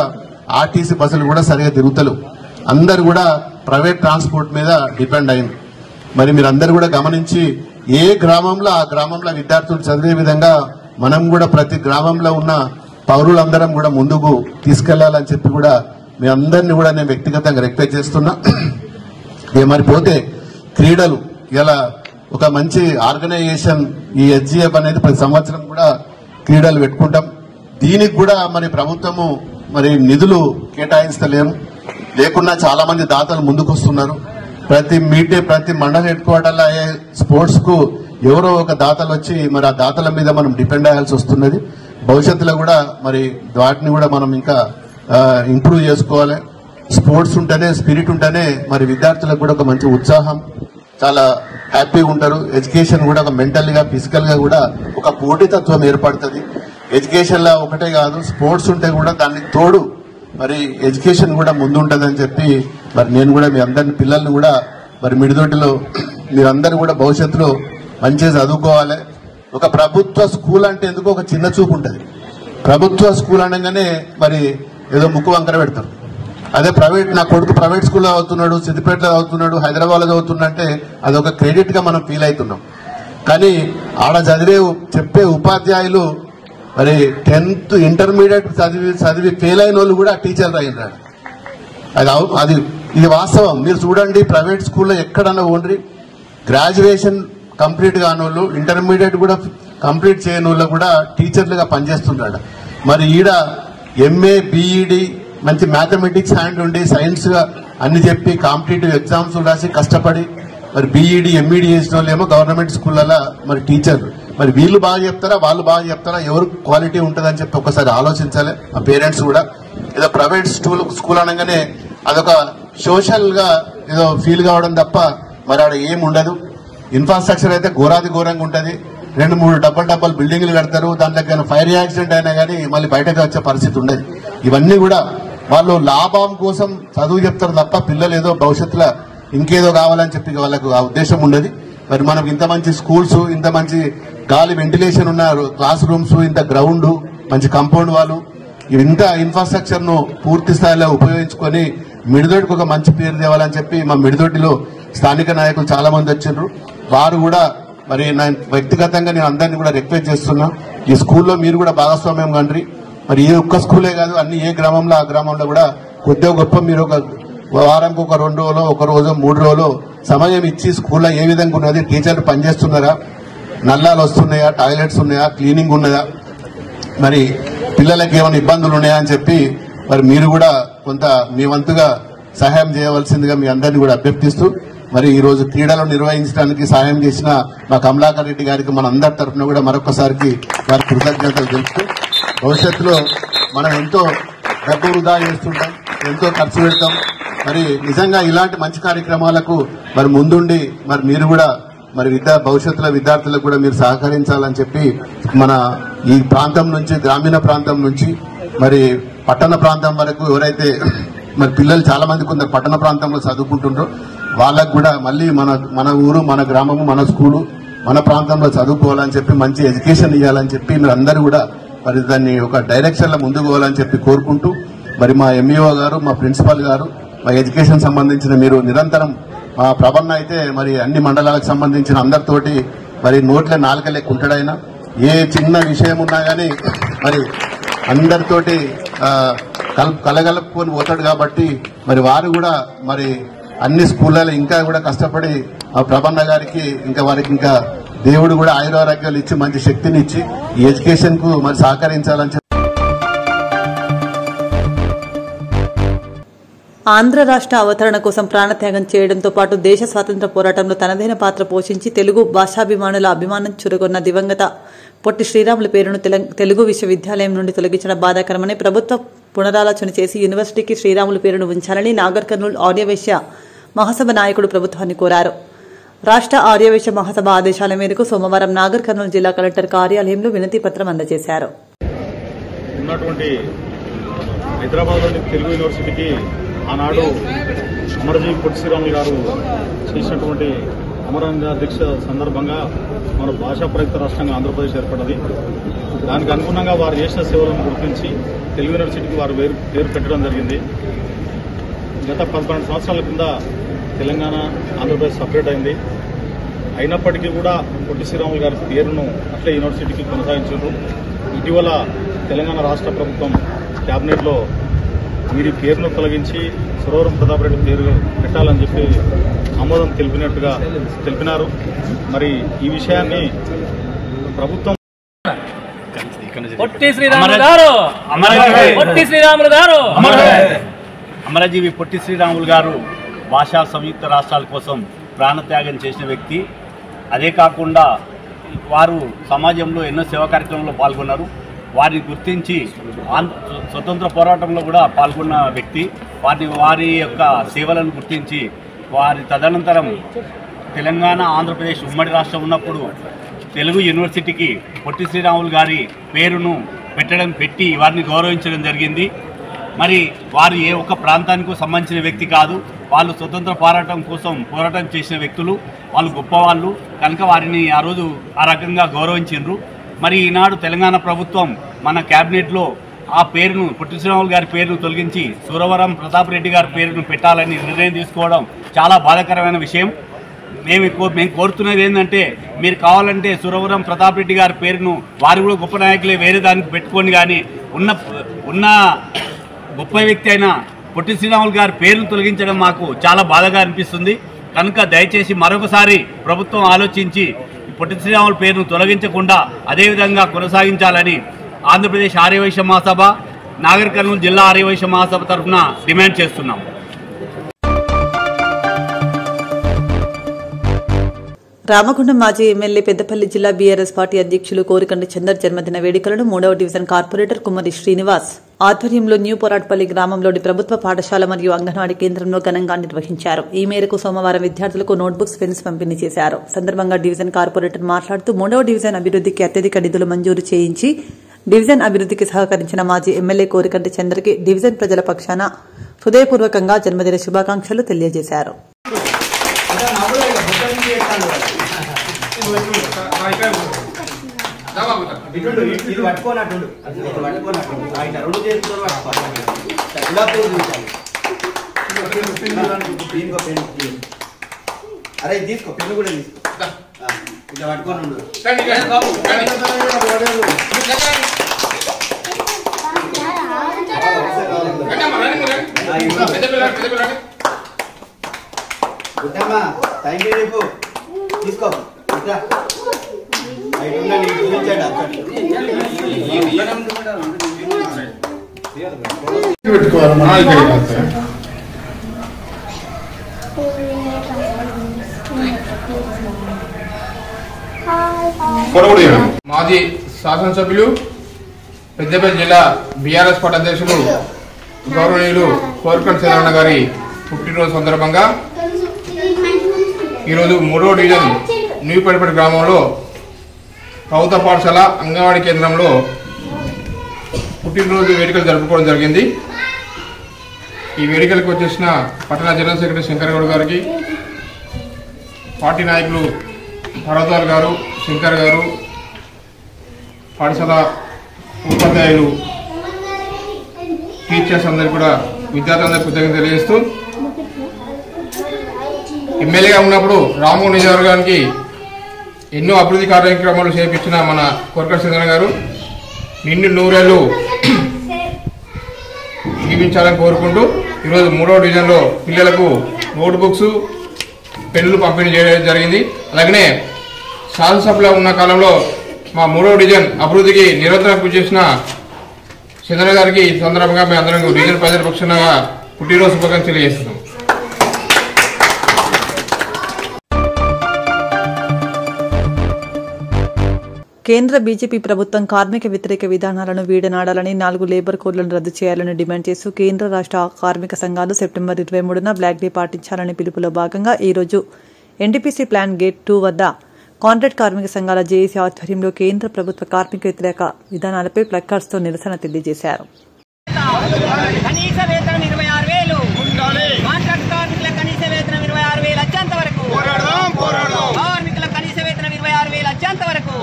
ఆర్టీసీ బస్సులు కూడా సరిగా తిరుగుతలేవు. అందరు కూడా ప్రైవేట్ ట్రాన్స్పోర్ట్ మీద డిపెండ్ అయింది. మరి మీరు అందరు కూడా గమనించి ఏ గ్రామంలో ఆ గ్రామంలో విద్యార్థులు చదివే విధంగా మనం కూడా ప్రతి గ్రామంలో ఉన్న పౌరులందరం కూడా ముందుకు తీసుకెళ్లాలని చెప్పి కూడా మీ అందరినీ కూడా నేను వ్యక్తిగతంగా రిక్వెస్ట్ చేస్తున్నా. మరి పోతే క్రీడలు ఇలా ఒక మంచి ఆర్గనైజేషన్ ఈ SGF అనేది ప్రతి సంవత్సరం కూడా క్రీడలు పెట్టుకుంటాం. దీనికి కూడా మరి ప్రభుత్వము మరి నిధులు కేటాయిస్తలేము. లేకున్నా చాలా మంది దాతలు ముందుకు వస్తున్నారు. ప్రతి మండల హెడ్ క్వార్టర్లో స్పోర్ట్స్ కు ఎవరో ఒక దాతలు వచ్చి మరి ఆ దాతల మీద మనం డిపెండ్ అయ్యాల్సి వస్తున్నది. భవిష్యత్తులో కూడా మరి వాటిని కూడా మనం ఇంకా ఇంప్రూవ్ చేసుకోవాలి. స్పోర్ట్స్ ఉంటేనే, స్పిరిట్ ఉంటేనే మరి విద్యార్థులకు కూడా ఒక మంచి ఉత్సాహం, చాలా హ్యాపీగా ఉంటారు. ఎడ్యుకేషన్ కూడా ఒక మెంటల్ గా ఫిజికల్ గా కూడా ఒక పోటీతత్వం ఏర్పడుతుంది. ఎడ్యుకేషన్ లో ఒకటే కాదు, స్పోర్ట్స్ ఉంటే కూడా దానికి తోడు మరి ఎడ్యుకేషన్ కూడా ముందుంటదని చెప్పి మరి నేను కూడా మీ అందరిని పిల్లల్ని కూడా మరి మిడిదొడ్డిలో మీరందరూ కూడా భవిష్యత్తులో మంచిగా చదువుకోవాలి. ఒక ప్రభుత్వ స్కూల్ అంటే ఎందుకు ఒక చిన్న చూపు ఉంటుంది. ప్రభుత్వ స్కూల్ అనగానే మరి ఏదో ముక్కు వంకర పెడతారు. అదే ప్రైవేట్, నా కొడుకు ప్రైవేట్ స్కూల్లో చదువుతున్నాడు, సిద్దిపేటలో చదువుతున్నాడు, హైదరాబాద్లో చదువుతున్నంటే అదొక క్రెడిట్ గా మనం ఫీల్ అవుతున్నాం. కానీ ఆడ చెప్పే ఉపాధ్యాయులు మరి 10th ఇంటర్మీడియట్ చదివి ఫెయిల్ అయిన వాళ్ళు కూడా టీచర్లు అయినారు. ఇది వాస్తవం. మీరు చూడండి, ప్రైవేట్ స్కూల్లో ఎక్కడన్నా ఓన్రీ గ్రాడ్యుయేషన్ కంప్లీట్ కాని వాళ్ళు, ఇంటర్మీడియట్ కూడా కంప్లీట్ చేయని వాళ్ళు కూడా టీచర్లుగా పనిచేస్తున్నాడు. మరి ఈడ MA BEd మంచి మ్యాథమెటిక్స్ హ్యాండ్ ఉండి సైన్స్ గా అన్ని చెప్పి కాంపిటేటివ్ ఎగ్జామ్స్ రాసి కష్టపడి మరి BEd MEd చేసిన వాళ్ళు ఏమో గవర్నమెంట్ స్కూళ్ళలో మరి టీచర్లు. మరి వీళ్ళు బాగా చెప్తారా, వాళ్ళు బాగా చెప్తారా, ఎవరు క్వాలిటీ ఉంటుందని చెప్పి ఒకసారి ఆలోచించాలి. ఆ పేరెంట్స్ కూడా ఏదో ప్రైవేట్ స్కూల్ అనగానే అదొక సోషల్ గా ఏదో ఫీల్ కావడం తప్ప మరి ఆడ ఏం ఉండదు. ఇన్ఫ్రాస్ట్రక్చర్ అయితే ఘోరంగా ఉంటుంది. 2-3 డబ్బల్ బిల్డింగ్లు కడతారు. దాంట్లో ఫైర్ యాక్సిడెంట్ అయినా కానీ మళ్ళీ బయటకు వచ్చే పరిస్థితి ఉండదు. ఇవన్నీ కూడా వాళ్ళు లాభం కోసం చదువు చెప్తారు తప్ప పిల్లలు ఏదో భవిష్యత్తులో ఇంకేదో కావాలని చెప్పి వాళ్ళకు ఆ ఉద్దేశం ఉండదు. మరి మనకు ఇంత మంచి స్కూల్స్, ఇంత మంచి గాలి వెంటిలేషన్ ఉన్న క్లాస్ రూమ్స్, ఇంత గ్రౌండ్, మంచి కాంపౌండ్ వాళ్ళు, ఇంత ఇన్ఫ్రాస్ట్రక్చర్ ను పూర్తి స్థాయిలో ఉపయోగించుకొని మిడిదొడ్డికి ఒక మంచి పేరు తేవాలని చెప్పి మా మిడిదొడ్డిలో స్థానిక నాయకులు చాలా మంది వచ్చారు. వారు కూడా మరి వ్యక్తిగతంగా నేను అందరినీ కూడా రిక్వెస్ట్ చేస్తున్నా, ఈ స్కూల్లో మీరు కూడా భాగస్వామ్యం కండ్రి. మరి ఏ ఒక్క స్కూలే కాదు, అన్ని ఏ గ్రామంలో ఆ గ్రామంలో కూడా కొద్దిగా గొప్ప మీరు ఒక వారానికి ఒక 2 రోజులు, ఒక రోజు 3 రోజులు సమయం ఇచ్చి స్కూల్లో ఏ విధంగా ఉన్నది, టీచర్లు పనిచేస్తున్నారా, నల్లాలు వస్తున్నాయా, టాయిలెట్స్ ఉన్నాయా, క్లీనింగ్ ఉన్నదా, మరి పిల్లలకి ఏమైనా ఇబ్బందులు ఉన్నాయా అని చెప్పి మరి మీరు కూడా కొంత మీ వంతుగా సహాయం చేయవలసిందిగా మీ అందరినీ కూడా అభ్యర్థిస్తూ మరి ఈ రోజు క్రీడలు నిర్వహించడానికి సాయం చేసిన మా కమలాకర్ రెడ్డి గారికి మన అందరి తరఫున కూడా మరొకసారికి వారి కృతజ్ఞతలు తెలుపుతూ భవిష్యత్తులో మనం ఎంతో డబ్బు వృధా చేస్తుంటాం, ఎంతో ఖర్చు పెడతాం. మరి నిజంగా ఇలాంటి మంచి కార్యక్రమాలకు మరి ముందుండి మరి మీరు కూడా మరి భవిష్యత్తులో విద్యార్థులకు కూడా మీరు సహకరించాలని చెప్పి మన ఈ ప్రాంతం నుంచి గ్రామీణ ప్రాంతం నుంచి మరి పట్టణ ప్రాంతం వరకు ఎవరైతే మరి పిల్లలు చాలా మంది కొందరు పట్టణ ప్రాంతంలో చదువుకుంటుండ్రో వాళ్ళకు కూడా మళ్ళీ మన ఊరు, మన గ్రామము, మన స్కూలు, మన ప్రాంతంలో చదువుకోవాలని చెప్పి మంచి ఎడ్యుకేషన్ ఇవ్వాలని చెప్పి మీరు అందరూ కూడా మరి దాన్ని ఒక డైరెక్షన్ లో ముందుకు పోవాలని చెప్పి కోరుకుంటూ మరి మా ఎంఈఓ గారు, మా ప్రిన్సిపాల్ గారు, మా ఎడ్యుకేషన్ సంబంధించిన మీరు నిరంతరం మా ప్రభన్న అయితే మరి అన్ని మండలాలకు సంబంధించిన అందరితోటి మరి నోట్లే నాలుకలే కుంటడైనా ఏ చిన్న విషయం ఉన్నా కానీ మరి అందరితోటి కలగలుపుకొని పోతాడు. కాబట్టి మరి వారు కూడా మరి అన్ని స్కూళ్ళలో ఇంకా కూడా కష్టపడి ఆ ప్రభన్న గారికి ఇంకా వారికి ఇంకా దేవుడు కూడా ఆయురారోగ్యాలు ఇచ్చి మంచి శక్తిని ఇచ్చి ఈ ఎడ్యుకేషన్ కు మరి సహకరించాలని చెప్పి ఆంధ్ర రాష్ట్ర అవతరణ కోసం ప్రాణత్యాగం చేయడంతో పాటు దేశ స్వాతంత్ర్య పోరాటంలో తనదైన పాత్ర పోషించి తెలుగు భాషాభిమానుల అభిమానం చురగొన్న దివంగత పొట్టి శ్రీరాములు పేరును తెలుగు విశ్వవిద్యాలయం నుండి తొలగించడం బాధాకరమని ప్రభుత్వం పునరాలోచన చేసి యూనివర్సిటీకి శ్రీరాములు పేరును ఉంచాలని నాగర్ కర్నూలు ఆర్యవైశ్య మహాసభ నాయకుడు ప్రభుత్వాన్ని కోరారు. రాష్ట్ర ఆర్యవైశ్య మహాసభ ఆదేశాల మేరకు సోమవారం నాగర్ కర్నూలు జిల్లా కలెక్టర్ కార్యాలయంలో వినతి పత్రం అందజేశారు. హైదరాబాద్లోని తెలుగు యూనివర్సిటీకి ఆనాడు అమరజీవి పొట్టి శ్రీరాములు గారు చేసినటువంటి అమరనాథ దీక్ష సందర్భంగా మన భాషా ప్రయుక్త రాష్ట్రంగా ఆంధ్రప్రదేశ్ ఏర్పడ్డది. దానికి అనుగుణంగా వారు చేసిన సేవలను గుర్తించి తెలుగు యూనివర్సిటీకి వారు పేరు పెట్టడం జరిగింది. గత 12 సంవత్సరాల కింద తెలంగాణ, ఆంధ్రప్రదేశ్ సపరేట్ అయింది. అయినప్పటికీ కూడా పొట్టి శ్రీరాములు గారి పేరును అట్లే యూనివర్సిటీకి కొనసాగించారు. ఇటీవల తెలంగాణ రాష్ట్ర ప్రభుత్వం క్యాబినెట్లో వీరి పేరును తొలగించి సురవరం ప్రతాప్ రెడ్డి పేరు పెట్టాలని చెప్పి ఆమోదం తెలిపినారు. మరి ఈ విషయాన్ని ప్రభుత్వం అమరజీవి పొట్టి శ్రీరాములు గారు భాషా సంయుక్త రాష్ట్రాల కోసం ప్రాణత్యాగం చేసిన వ్యక్తి. అదే కాకుండా వారు సమాజంలో ఎన్నో సేవా కార్యక్రమంలో పాల్గొన్నారు. వారిని గుర్తించి స్వతంత్ర పోరాటంలో కూడా పాల్గొన్న వ్యక్తి. వారి యొక్క సేవలను గుర్తించి వారి తదనంతరం తెలంగాణ, ఆంధ్రప్రదేశ్ ఉమ్మడి రాష్ట్రం ఉన్నప్పుడు తెలుగు యూనివర్సిటీకి పొట్టి శ్రీరాములు గారి పేరును పెట్టి వారిని గౌరవించడం జరిగింది. మరి వారు ఏ ఒక్క ప్రాంతానికి సంబంధించిన వ్యక్తి కాదు. వాళ్ళు స్వతంత్ర పోరాటం చేసిన వ్యక్తులు, వాళ్ళు గొప్పవాళ్ళు కనుక వారిని ఆ రోజు ఆ రకంగా గౌరవించారు. మరి ఈనాడు తెలంగాణ ప్రభుత్వం మన క్యాబినెట్లో ఆ పేరును పొట్టి శ్రీరాములు గారి పేరును తొలగించి సురవరం ప్రతాప్ రెడ్డి గారి పేరును పెట్టాలని నిర్ణయం తీసుకోవడం చాలా బాధాకరమైన విషయం. మేము కోరుతున్నది ఏంటంటే మీరు కావాలంటే సురవరం ప్రతాప్ రెడ్డి గారి పేరును వారు కూడా గొప్ప నాయకులే వేరే దానికి పెట్టుకోండి, కానీ ఉన్న గొప్ప వ్యక్తి అయిన పొట్టి శ్రీరాములు గారి పేరును తొలగించడం మాకు చాలా బాధగా అనిపిస్తుంది. కనుక దయచేసి మరొకసారి ప్రభుత్వం ఆలోచించి పొట్టి శ్రీరాములు పేరును తొలగించకుండా అదేవిధంగా కొనసాగించాలని ఆంధ్రప్రదేశ్ ఆర్యవైశ్య మహాసభ, నాగర్ కర్నూలు జిల్లా ఆర్యవైశ్య మహాసభ తరఫున డిమాండ్ చేస్తున్నాం. రామగుండం మాజీ ఎమ్మెల్యే పెద్దపల్లి జిల్లా బీఆర్ఎస్ పార్టీ అధ్యక్షులు కోరికండి చందర్ జన్మదిన వేడుకలను 3వ డివిజన్ కార్పొరేటర్ కుమ్మరి శ్రీనివాస్ ఆధ్వర్యంలో న్యూ పొరాట్పల్లి గ్రామంలోని ప్రభుత్వ పాఠశాల మరియు అంగన్వాడీ కేంద్రంలో ఘనంగా నిర్వహించారు. ఈ మేరకు సోమవారం విద్యార్థులకు నోట్బుక్స్, పెన్స్ పంపిణీ చేశారు. సందర్భంగా డివిజన్ కార్పొరేటర్ మాట్లాడుతూ 3వ డివిజన్ అభివృద్ధికి అత్యధిక నిధులు మంజూరు చేయించి డివిజన్ అభివృద్ధికి సహకరించిన మాజీ ఎమ్మెల్యే కోరికంటి చందర్కి డివిజన్ ప్రజల పక్షాన హృదయపూర్వకంగా జన్మదిన శుభాకాంక్షలు తెలియజేశారు. అరే తీసుకో, పెన్ను కూడా తీసుకో, ఇట్లా పట్టుకొని గుట్టమ్మా టైం రేపు తీసుకో, ఇట్లా పెట్టుకోవాలి. మాజీ శాసనసభ్యులు పెద్దపల్లి జిల్లా బీఆర్ఎస్ పార్టీ అధ్యక్షులు గౌరవనీయులు కోరుకంటి శ్రీరమణ గారి పుట్టినరోజు సందర్భంగా ఈరోజు 3వ డివిజన్ న్యూపేటపేట గ్రామంలో ప్రభుత్వ పాఠశాల అంగన్వాడీ కేంద్రంలో పుట్టినరోజు వేడుకలు జరుపుకోవడం జరిగింది. ఈ వేడుకలకు వచ్చేసిన పట్టణ జనరల్ సెక్రటరీ శంకర్ గౌడ్ గారికి, పార్టీ నాయకులు పర్వతాల్ గారు, శంకర్ గారు, పాఠశాల ఉపాధ్యాయులు, టీచర్స్ అందరికీ కూడా విద్యార్థులందరికీ కృతజ్ఞతలు తెలియజేస్తూ, ఎమ్మెల్యేగా ఉన్నప్పుడు రామోహన్ నియోజకవర్గానికి ఎన్నో అభివృద్ధి కార్యక్రమాలు చేపించిన మన కోరుకంటి శ్రీరమణ గారు నిండు 100 ఏళ్ళు జీవించాలని కోరుకుంటూ ఈరోజు 3వ డివిజన్లో పిల్లలకు నోట్బుక్స్, పెన్నులు పంపిణీ చేయడం జరిగింది. అలాగనే శాసనసభలో ఉన్న కాలంలో మా 3వ డివిజన్ అభివృద్ధికి నిరంతరం కృషి చేసిన చంద్ర గారికి ఈ సందర్భంగా మేము అందరం డివిజన్ ప్రజల పక్షంగా పుట్టినరోజు శుభాకాంక్షలు తెలియజేస్తున్నాం. కేంద్ర బీజేపీ ప్రభుత్వం కార్మిక వ్యతిరేక విధానాలను వీడనాడాలని 4 లేబర్ కోడ్లను రద్దు చేయాలని డిమాండ్ చేస్తూ కేంద్ర రాష్ట్ర కార్మిక సంఘాలు సెప్టెంబర్ 23న బ్లాక్ డే పాటించాలని పిలుపులో భాగంగా ఈరోజు ఎన్టీపీసీ ప్లాన్ గేట్ 2 వద్ద కాంట్రాక్ట్ కార్మిక సంఘాల జేఏసీ ఆధ్వర్యంలో కేంద్ర ప్రభుత్వ కార్మిక వ్యతిరేక విధానాలపై ప్లకార్డ్స్తో నిరసన తెలియజేశారు. కనీస వేతనం 26,000 కాంట్రాక్ట్ కార్మికుల కనీస వేతనం 26,000 వచ్చేంత వరకు కార్మికుల కనీస వేతనం 26,000 వచ్చేంత వరకు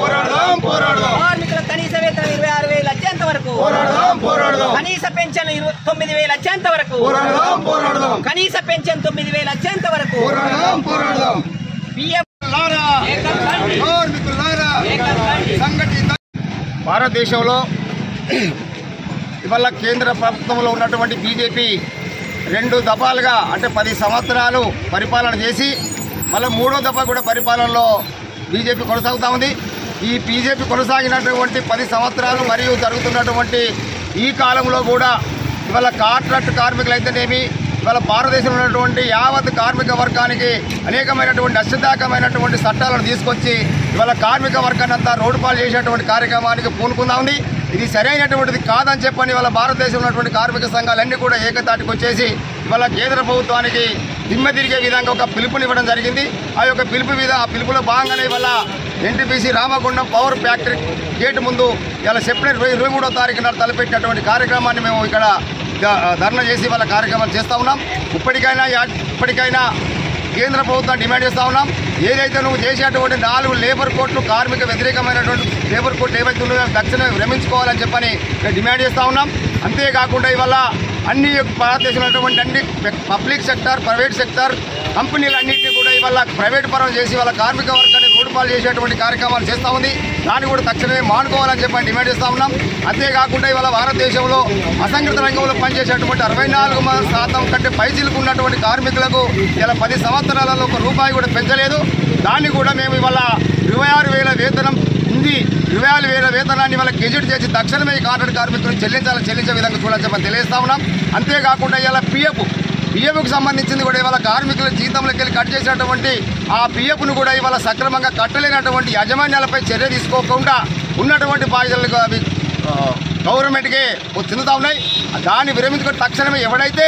కార్మికుల కనీస వేతనం 26,000 వచ్చేంత వరకు కనీస పెన్షన్ 9,000 వచ్చేంత వరకు కనీస పెన్షన్ 9,000 వచ్చేంత వరకు భారతదేశంలో ఇవాళ కేంద్ర ప్రభుత్వంలో ఉన్నటువంటి బీజేపీ 2 దఫాలుగా అంటే 10 సంవత్సరాలు పరిపాలన చేసి మళ్ళీ 3వ దఫా కూడా పరిపాలనలో బీజేపీ కొనసాగుతూ ఉంది. ఈ బీజేపీ కొనసాగినటువంటి 10 సంవత్సరాలు మరియు జరుగుతున్నటువంటి ఈ కాలంలో కూడా ఇవాళ కాంట్రాక్ట్ కార్మికులు అయితేనేమి, ఇవాళ భారతదేశంలో ఉన్నటువంటి యావత్ కార్మిక వర్గానికి అనేకమైనటువంటి అశ్రద్ధాకమైనటువంటి చట్టాలను తీసుకొచ్చి ఇవాళ కార్మిక వర్గాన్ని అంతా రోడ్డు పాలు చేసేటువంటి కార్యక్రమానికి పూనుకుందా ఉంది. ఇది సరైనటువంటిది కాదని చెప్పని ఇవాళ భారతదేశంలో ఉన్నటువంటి కార్మిక సంఘాలన్నీ కూడా ఏకతాటికి వచ్చేసి ఇవాళ కేంద్ర ప్రభుత్వానికి దిమ్మ తిరిగే విధంగా ఒక పిలుపునివ్వడం జరిగింది. ఆ యొక్క పిలుపులో భాగంగానే ఇవాళ NTPC Ramagundam power factory gate ముందు ఇవాళ సెప్టెంబర్ 23వ తారీఖున తలపెట్టినటువంటి కార్యక్రమాన్ని మేము ఇక్కడ ధర్నా చేసి వాళ్ళ కార్యక్రమాలు చేస్తూ ఉన్నాం. ఇప్పటికైనా కేంద్ర ప్రభుత్వం డిమాండ్ చేస్తూ ఉన్నాం. ఏదైతే నువ్వు చేసేటువంటి 4 లేబర్ కోడ్లు కార్మిక వ్యతిరేకమైనటువంటి లేబర్ కోడ్లు ఏవైతే ఉన్నాయో తక్షణమే విరమించుకోవాలని చెప్పని మేము డిమాండ్ చేస్తూ ఉన్నాం. అంతేకాకుండా ఇవాళ అన్ని భారతదేశంలో ఉన్నటువంటి అన్ని పబ్లిక్ సెక్టర్, ప్రైవేట్ సెక్టర్ కంపెనీలన్నింటినీ కూడా ఇవాళ ప్రైవేట్ పరం చేసి వాళ్ళ కార్మిక వర్గాన్ని రోడ్డుపాలు చేసేటువంటి కార్యక్రమాలు చేస్తూ ఉంది. దాన్ని కూడా తక్షణమే మానుకోవాలని చెప్పని డిమాండ్ చేస్తూ ఉన్నాం. అంతేకాకుండా ఇవాళ భారతదేశంలో అసంఘటిత రంగంలో పనిచేసేటువంటి 64% కంటే పైసలకు ఉన్నటువంటి కార్మికులకు ఇలా 10 సంవత్సరాలలో ₹1 కూడా పెంచలేదు. దాన్ని కూడా మేము ఇవాళ 26,000 వేతనం ఉంది. 26,000 వేతనాన్ని వాళ్ళకి గెజెట్ చేసి తక్షణమే ఈ కాంట్రాక్ట్ కార్మికులను చెల్లించే విధంగా చూడాలని చెప్పని తెలియజేస్తా ఉన్నాం. అంతేకాకుండా ఇలా పిఎఫ్కు సంబంధించింది కూడా ఇవాళ కార్మికుల జీతంలోకి వెళ్ళి కట్ చేసినటువంటి ఆ పిఎఫ్ను కూడా ఇవాళ సక్రమంగా కట్టలేనటువంటి యాజమాన్యాలపై చర్య తీసుకోకుండా ఉన్నటువంటి బాధ్యతలకు అవి గవర్నమెంట్కి చెందుతా ఉన్నాయి. దాన్ని విరమించుకొని తక్షణమే ఎవడైతే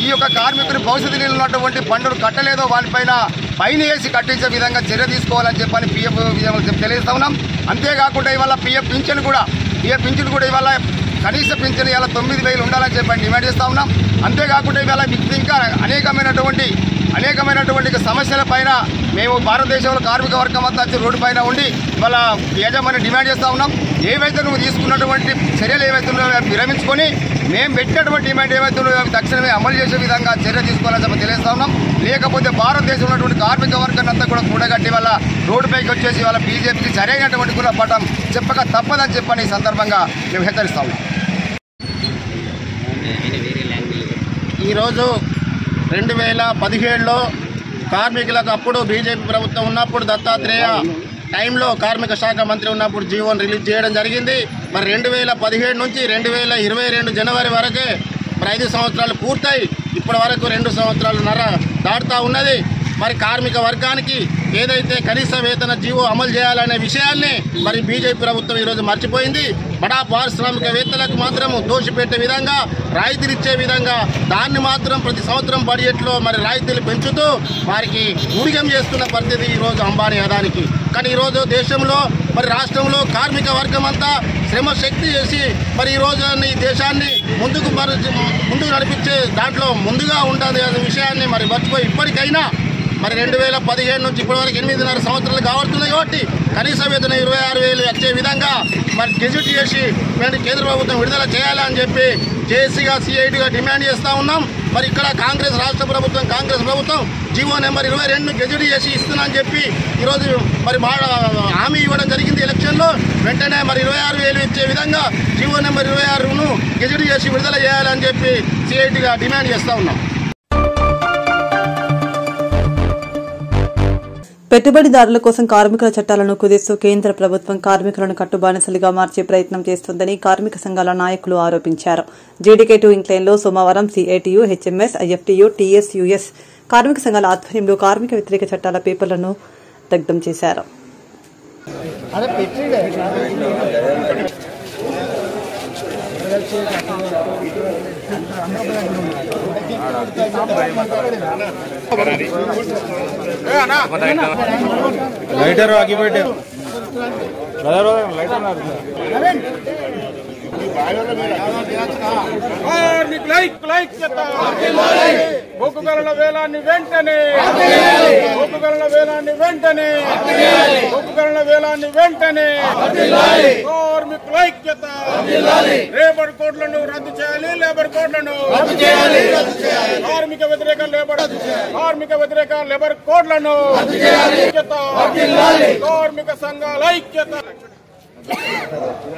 ఈ యొక్క కార్మికుని భవిష్యత్తు నీళ్ళు ఉన్నటువంటి పన్నులు కట్టలేదో వాటిపైన ఫైన్ వేసి కట్టించే విధంగా చర్య తీసుకోవాలని చెప్పని పిఎఫ్ తెలియజేస్తా ఉన్నాం. అంతేకాకుండా ఇవాళ పిఎఫ్ పింఛన్ కూడా ఇవాళ కనీస పింఛన్ ఇవాళ 9,000 ఉండాలని చెప్పని డిమాండ్ చేస్తూ ఉన్నాం. అంతేకాకుండా ఇవాళ ఇంకా అనేకమైనటువంటి సమస్యల పైన మేము భారతదేశంలో కార్మిక వర్గం అంతా వచ్చి రోడ్డు పైన ఉండి ఇవాళ యజమాని డిమాండ్ చేస్తూ ఉన్నాం. ఏవైతే నువ్వు తీసుకున్నటువంటి చర్యలు ఏవైతే ఉన్నాయో విరమించుకొని మేము పెట్టినటువంటి డిమాండ్ ఏవైతే ఉన్నాయో తక్షణమే అమలు చేసే విధంగా చర్య తీసుకోవాలని చెప్పి తెలియజేస్తా ఉన్నాం. లేకపోతే భారతదేశంలో ఉన్నటువంటి కార్మిక వర్గాన్ని అంతా కూడా కూడగట్టి వాళ్ళ రోడ్డుపైకి వచ్చేసి వాళ్ళ బీజేపీకి సరైనటువంటి గుణపటం చెప్పక తప్పదని చెప్పని ఈ సందర్భంగా మేము హెచ్చరిస్తా ఉన్నాం. ఈరోజు 2017లో కార్మికులకు అప్పుడు బీజేపీ ప్రభుత్వం ఉన్నప్పుడు దత్తాత్రేయ టైంలో కార్మిక శాఖ మంత్రి ఉన్నప్పుడు జీవోను రిలీజ్ చేయడం జరిగింది. మరి 2017 నుంచి 2022 జనవరి వరకే 5 సంవత్సరాలు పూర్తయి ఇప్పటి వరకు 2 సంవత్సరాలున్నర దాటుతూ ఉన్నది. మరి కార్మిక వర్గానికి ఏదైతే కనీస వేతన జీవో అమలు చేయాలనే విషయాన్ని మరి బీజేపీ ప్రభుత్వం ఈరోజు మర్చిపోయింది. బడా పారిశ్రామికవేత్తలకు మాత్రం దోషిపెట్టే విధంగా రాయితీలు ఇచ్చే విధంగా దాన్ని మాత్రం ప్రతి సంవత్సరం బడ్జెట్లో మరి రాయితీలు పెంచుతూ వారికి ఊడిగం చేస్తున్న పరిస్థితి ఈరోజు అంబానీ అదానికి. కానీ ఈరోజు దేశంలో మరి రాష్ట్రంలో కార్మిక వర్గం అంతా శ్రమ శక్తి చేసి మరి ఈరోజు ఈ దేశాన్ని ముందుకు నడిపించే దాంట్లో ముందుగా ఉంటుంది అనే విషయాన్ని మరి మర్చిపోయి ఇప్పటికైనా మరి 2017 నుంచి ఇప్పటివరకు 8.5 సంవత్సరాలు కావడుతున్నాయి కాబట్టి కనీస వేతన 26,000 వచ్చే విధంగా మరి గెజిట్ చేసి కేంద్ర ప్రభుత్వం విడుదల చేయాలని చెప్పి జేఏసీగా సిఐటిగా డిమాండ్ చేస్తూ ఉన్నాం. మరి ఇక్కడ రాష్ట్ర ప్రభుత్వం కాంగ్రెస్ ప్రభుత్వం జీవో నెంబర్ 22ను గెజిట్ చేసి ఇస్తున్నానని చెప్పి ఈరోజు మరి హామీ ఇవ్వడం జరిగింది ఎలక్షన్లో. వెంటనే మరి 26,000 ఇచ్చే విధంగా జీవో నెంబర్ 26ను గెజిట్ చేసి విడుదల చేయాలని చెప్పి సిఐటిగా డిమాండ్ చేస్తూ ఉన్నాం. పెట్టుబడిదారుల కోసం కార్మికుల చట్టాలను కుదిస్తూ కేంద్ర ప్రభుత్వం కార్మికులను కట్టుబానిసలుగా మార్చే ప్రయత్నం చేస్తోందని కార్మిక సంఘాల నాయకులు ఆరోపించారు. జీడీకే2 ఇంక్లైన్లో సోమవారం సిఐటియు, హెచ్ఎంఎస్, ఐఎఫ్టియు, టీఎస్యూఎస్ కార్మిక సంఘాల ఆధ్వర్యంలో కార్మిక వ్యతిరేక చట్టాల పేపర్లను దగ్ధం చేశారు. లైటర్ ఆగిపోయి బొగ్గుగల వేలాన్ని వెంటనే కార్మికుల ఐక్యత. లేబర్ కోడ్లను రద్దు చేయాలి. కార్మిక వ్యతిరేక లేబర్ కోడ్లను కార్మిక సంఘాల ఐక్యత.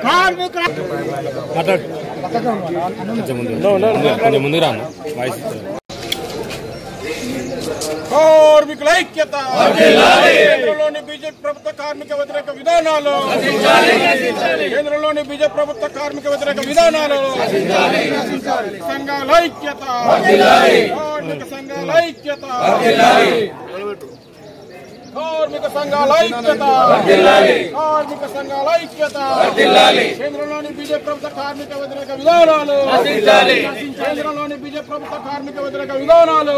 కార్మికుల ఐక్యత. కేంద్రంలోని బీజేపీ ప్రభుత్వ కార్మిక వ్యతిరేక విధానాలు సంఘాల ఐక్యత. కార్మిక సంఘాల ఐక్యత. కేంద్రంలోని బీజేపీ ప్రభుత్వ కార్మిక వ్యతిరేక విధానాలు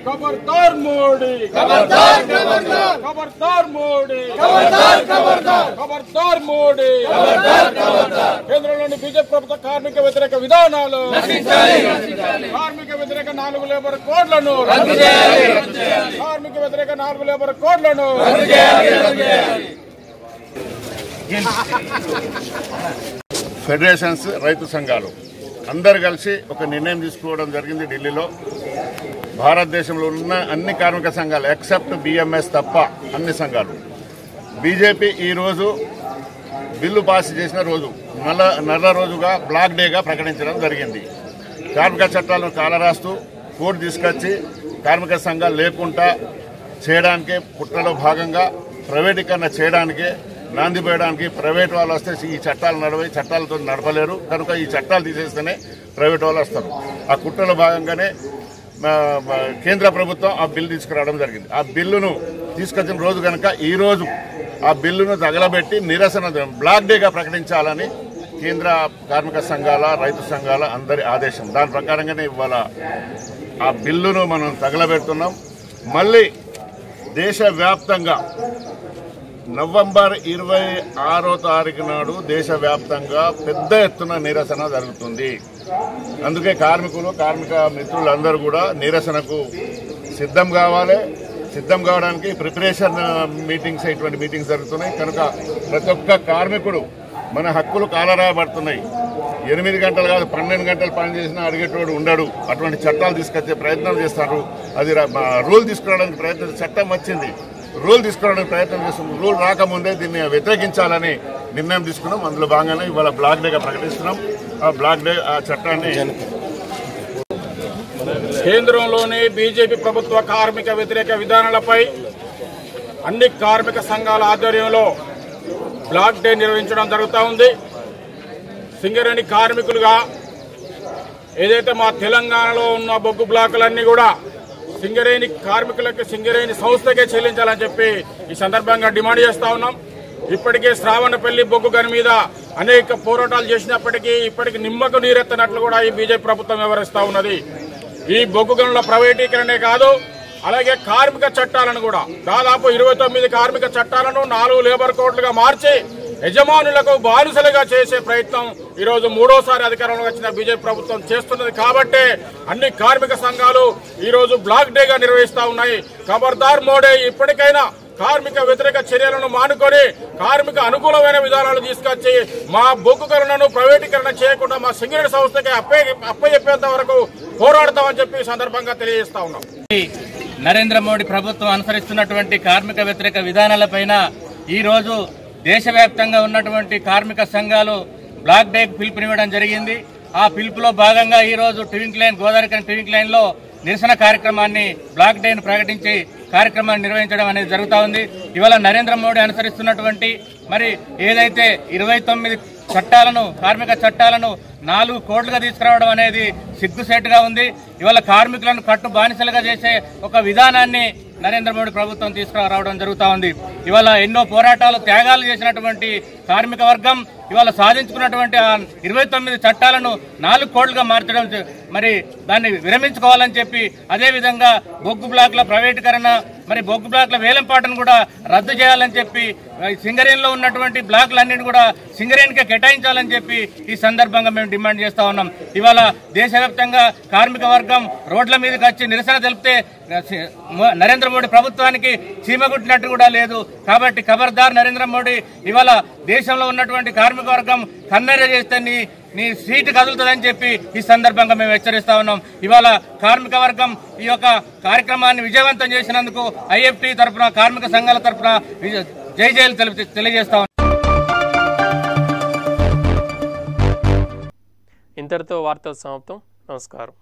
ఖబర్దార్ మోడీ. కేంద్రంలోని బీజేపీ ప్రభుత్వ కార్మిక వ్యతిరేక విధానాలు కార్మిక వ్యతిరేక 4 లేబర్ కోడ్లను ఫెడరేషన్స్, రైతు సంఘాలు అందరు కలిసి ఒక నిర్ణయం తీసుకోవడం జరిగింది ఢిల్లీలో. భారతదేశంలో ఉన్న అన్ని కార్మిక సంఘాలు ఎక్సెప్ట్ బిఎంఎస్ తప్ప అన్ని సంఘాలు బీజేపీ ఈరోజు బిల్లు పాస్ చేసిన రోజు నల్ల రోజుగా బ్లాక్ డేగా ప్రకటించడం జరిగింది. కార్మిక చట్టాలను కాలరాస్తూ కోర్టు తీసుకొచ్చి కార్మిక సంఘాలు లేకుండా చేయడానికే కుట్రలో భాగంగా ప్రైవేటీకరణ చేయడానికే నాంది పోయడానికి ప్రైవేట్ వాళ్ళు వస్తే ఈ చట్టాలు చట్టాలతో నడపలేరు కనుక ఈ చట్టాలు తీసేస్తేనే ప్రైవేట్ వాళ్ళు వస్తారు. ఆ కుట్రలో భాగంగానే కేంద్ర ప్రభుత్వం ఆ బిల్లు తీసుకురావడం జరిగింది. ఆ బిల్లును తీసుకొచ్చిన రోజు కనుక ఈ రోజు ఆ బిల్లును తగలబెట్టి నిరసన బ్లాక్ డేగా ప్రకటించాలని కేంద్ర కార్మిక సంఘాల, రైతు సంఘాల అందరి ఆదేశం. దాని ప్రకారంగానే ఇవాళ ఆ బిల్లును మనం తగలబెడుతున్నాం. మళ్ళీ దేశవ్యాప్తంగా నవంబర్ 26వ తారీఖు నాడు దేశవ్యాప్తంగా పెద్ద ఎత్తున నిరసన జరుగుతుంది. అందుకే కార్మిక మిత్రులందరూ కూడా నిరసనకు సిద్ధం కావాలి. సిద్ధం కావడానికి ప్రిపరేషన్ మీటింగ్స్ ఇటువంటి మీటింగ్స్ జరుగుతున్నాయి. కనుక ప్రతి ఒక్క కార్మికుడు మన హక్కులు కాలరాయబడుతున్నాయి. 8 గంటలు కాదు 12 గంటలు పనిచేసినా అడిగేటోడు ఉండడు. అటువంటి చట్టాలు తీసుకొచ్చే ప్రయత్నం చేస్తారు. అది రూల్ తీసుకురావడానికి ప్రయత్నం, చట్టం వచ్చింది, రూల్ తీసుకురావడానికి ప్రయత్నం చేస్తుంది. రూల్ రాకముందే దీన్ని వ్యతిరేకించాలని నిర్ణయం తీసుకున్నాం. అందులో భాగంగానే ఇవాళ బ్లాక్ డేగా ప్రకటిస్తున్నాం. ఆ బ్లాక్ డే ఆ చట్టాన్ని కేంద్రంలోని బీజేపీ ప్రభుత్వ కార్మిక వ్యతిరేక విధానాలపై అన్ని కార్మిక సంఘాల ఆధ్వర్యంలో బ్లాక్ డే నిర్వహించడం జరుగుతూ ఉంది. సింగరేణి కార్మికులుగా ఏదైతే మా తెలంగాణలో ఉన్న బొగ్గు బ్లాకులన్నీ కూడా సింగరేణి కార్మికులకు సింగరేణి సంస్థకే చెల్లించాలని చెప్పి ఈ సందర్భంగా డిమాండ్ చేస్తా ఉన్నాం. ఇప్పటికే శ్రావణపల్లి బొగ్గు గని మీద అనేక పోరాటాలు చేసినప్పటికీ ఇప్పటికి నిమ్మకు నీరెత్తనట్లు కూడా ఈ బీజేపీ ప్రభుత్వం వ్యవహరిస్తా ఉన్నది. ఈ బొగ్గు గనుల ప్రైవేటీకరణే కాదు, అలాగే కార్మిక చట్టాలను కూడా దాదాపు 29 కార్మిక చట్టాలను 4 లేబర్ కోడ్లుగా మార్చి యజమానులకు బానిసలుగా చేసే ప్రయత్నం ఈరోజు మూడోసారి అధికారంలో వచ్చిన బీజేపీ ప్రభుత్వం చేస్తున్నది. కాబట్టే అన్ని కార్మిక సంఘాలు ఈరోజు బ్లాక్ డేగా నిర్వహిస్తా ఉన్నాయి. ఖబర్దార్ మోడీ ఇప్పటికైనా కార్మిక వ్యతిరేక చర్యలను మానుకొని కార్మిక అనుకూలమైన విధానాలు తీసుకొచ్చి మా బొగ్గు గనులను ప్రైవేటీకరణ చేయకుండా మా సింగరేణి సంస్థకి అప్పచెప్పేంత వరకు పోరాడతామని చెప్పి సందర్భంగా తెలియజేస్తా ఉన్నాం. నరేంద్ర మోడీ ప్రభుత్వం అనుసరిస్తున్నటువంటి కార్మిక వ్యతిరేక విధానాలపైన ఈ రోజు దేశవ్యాప్తంగా ఉన్నటువంటి కార్మిక సంఘాలు బ్లాక్ డే పిలుపునివ్వడం జరిగింది. ఆ పిలుపులో భాగంగా ఈ రోజు గోదావరి ట్వింక్ లైన్ లో నిరసన కార్యక్రమాన్ని బ్లాక్ డేను ప్రకటించి కార్యక్రమాన్ని నిర్వహించడం అనేది జరుగుతూ ఉంది. ఇవాళ నరేంద్ర మోడీ అనుసరిస్తున్నటువంటి మరి ఏదైతే 29 చట్టాలను కార్మిక చట్టాలను 4 కోట్లుగా తీసుకురావడం అనేది సిగ్గుసేటుగా ఉంది. ఇవాళ కార్మికులను కట్టు బానిసలుగా చేసే ఒక విధానాన్ని నరేంద్ర మోడీ ప్రభుత్వం తీసుకురావడం జరుగుతూ ఉంది. ఇవాళ ఎన్నో పోరాటాలు త్యాగాలు చేసినటువంటి కార్మిక వర్గం ఇవాళ సాధించుకున్నటువంటి 29 చట్టాలను 4 కోట్లుగా మార్చడం మరి దాన్ని విరమించుకోవాలని చెప్పి అదేవిధంగా బొగ్గు బ్లాక్ల ప్రైవేటీకరణ మరి బొగ్గు బ్లాక్ల వేలంపాటను కూడా రద్దు చేయాలని చెప్పి సింగరేణిలో ఉన్నటువంటి బ్లాక్లన్నింటినీ కూడా సింగరేణికే కేటాయించాలని చెప్పి ఈ సందర్భంగా మేము డిమాండ్ చేస్తా ఉన్నాం. ఇవాళ దేశవ్యాప్తంగా కార్మిక వర్గం రోడ్ల మీదకి వచ్చి నిరసన తెలిపితే నరేంద్ర మోడీ ప్రభుత్వానికి చీమగుట్టినట్టు కూడా లేదు. కాబట్టి ఖబర్దార్ నరేంద్ర మోడీ ఇవాళ దేశంలో ఉన్నటువంటి కార్మిక వర్గం కన్నెర చేస్తే నీ సీటు కదులుతుందని చెప్పి ఈ సందర్భంగా మేము హెచ్చరిస్తా ఉన్నాం. ఇవాళ కార్మిక వర్గం ఈ యొక్క కార్యక్రమాన్ని విజయవంతం చేసినందుకు ఐఎఫ్టీ తరఫున కార్మిక సంఘాల తరఫున జై జైలు తెలియజేస్తా ఉన్నాం. ఇంతటితో వార్తలు సమాప్తం. నమస్కారం.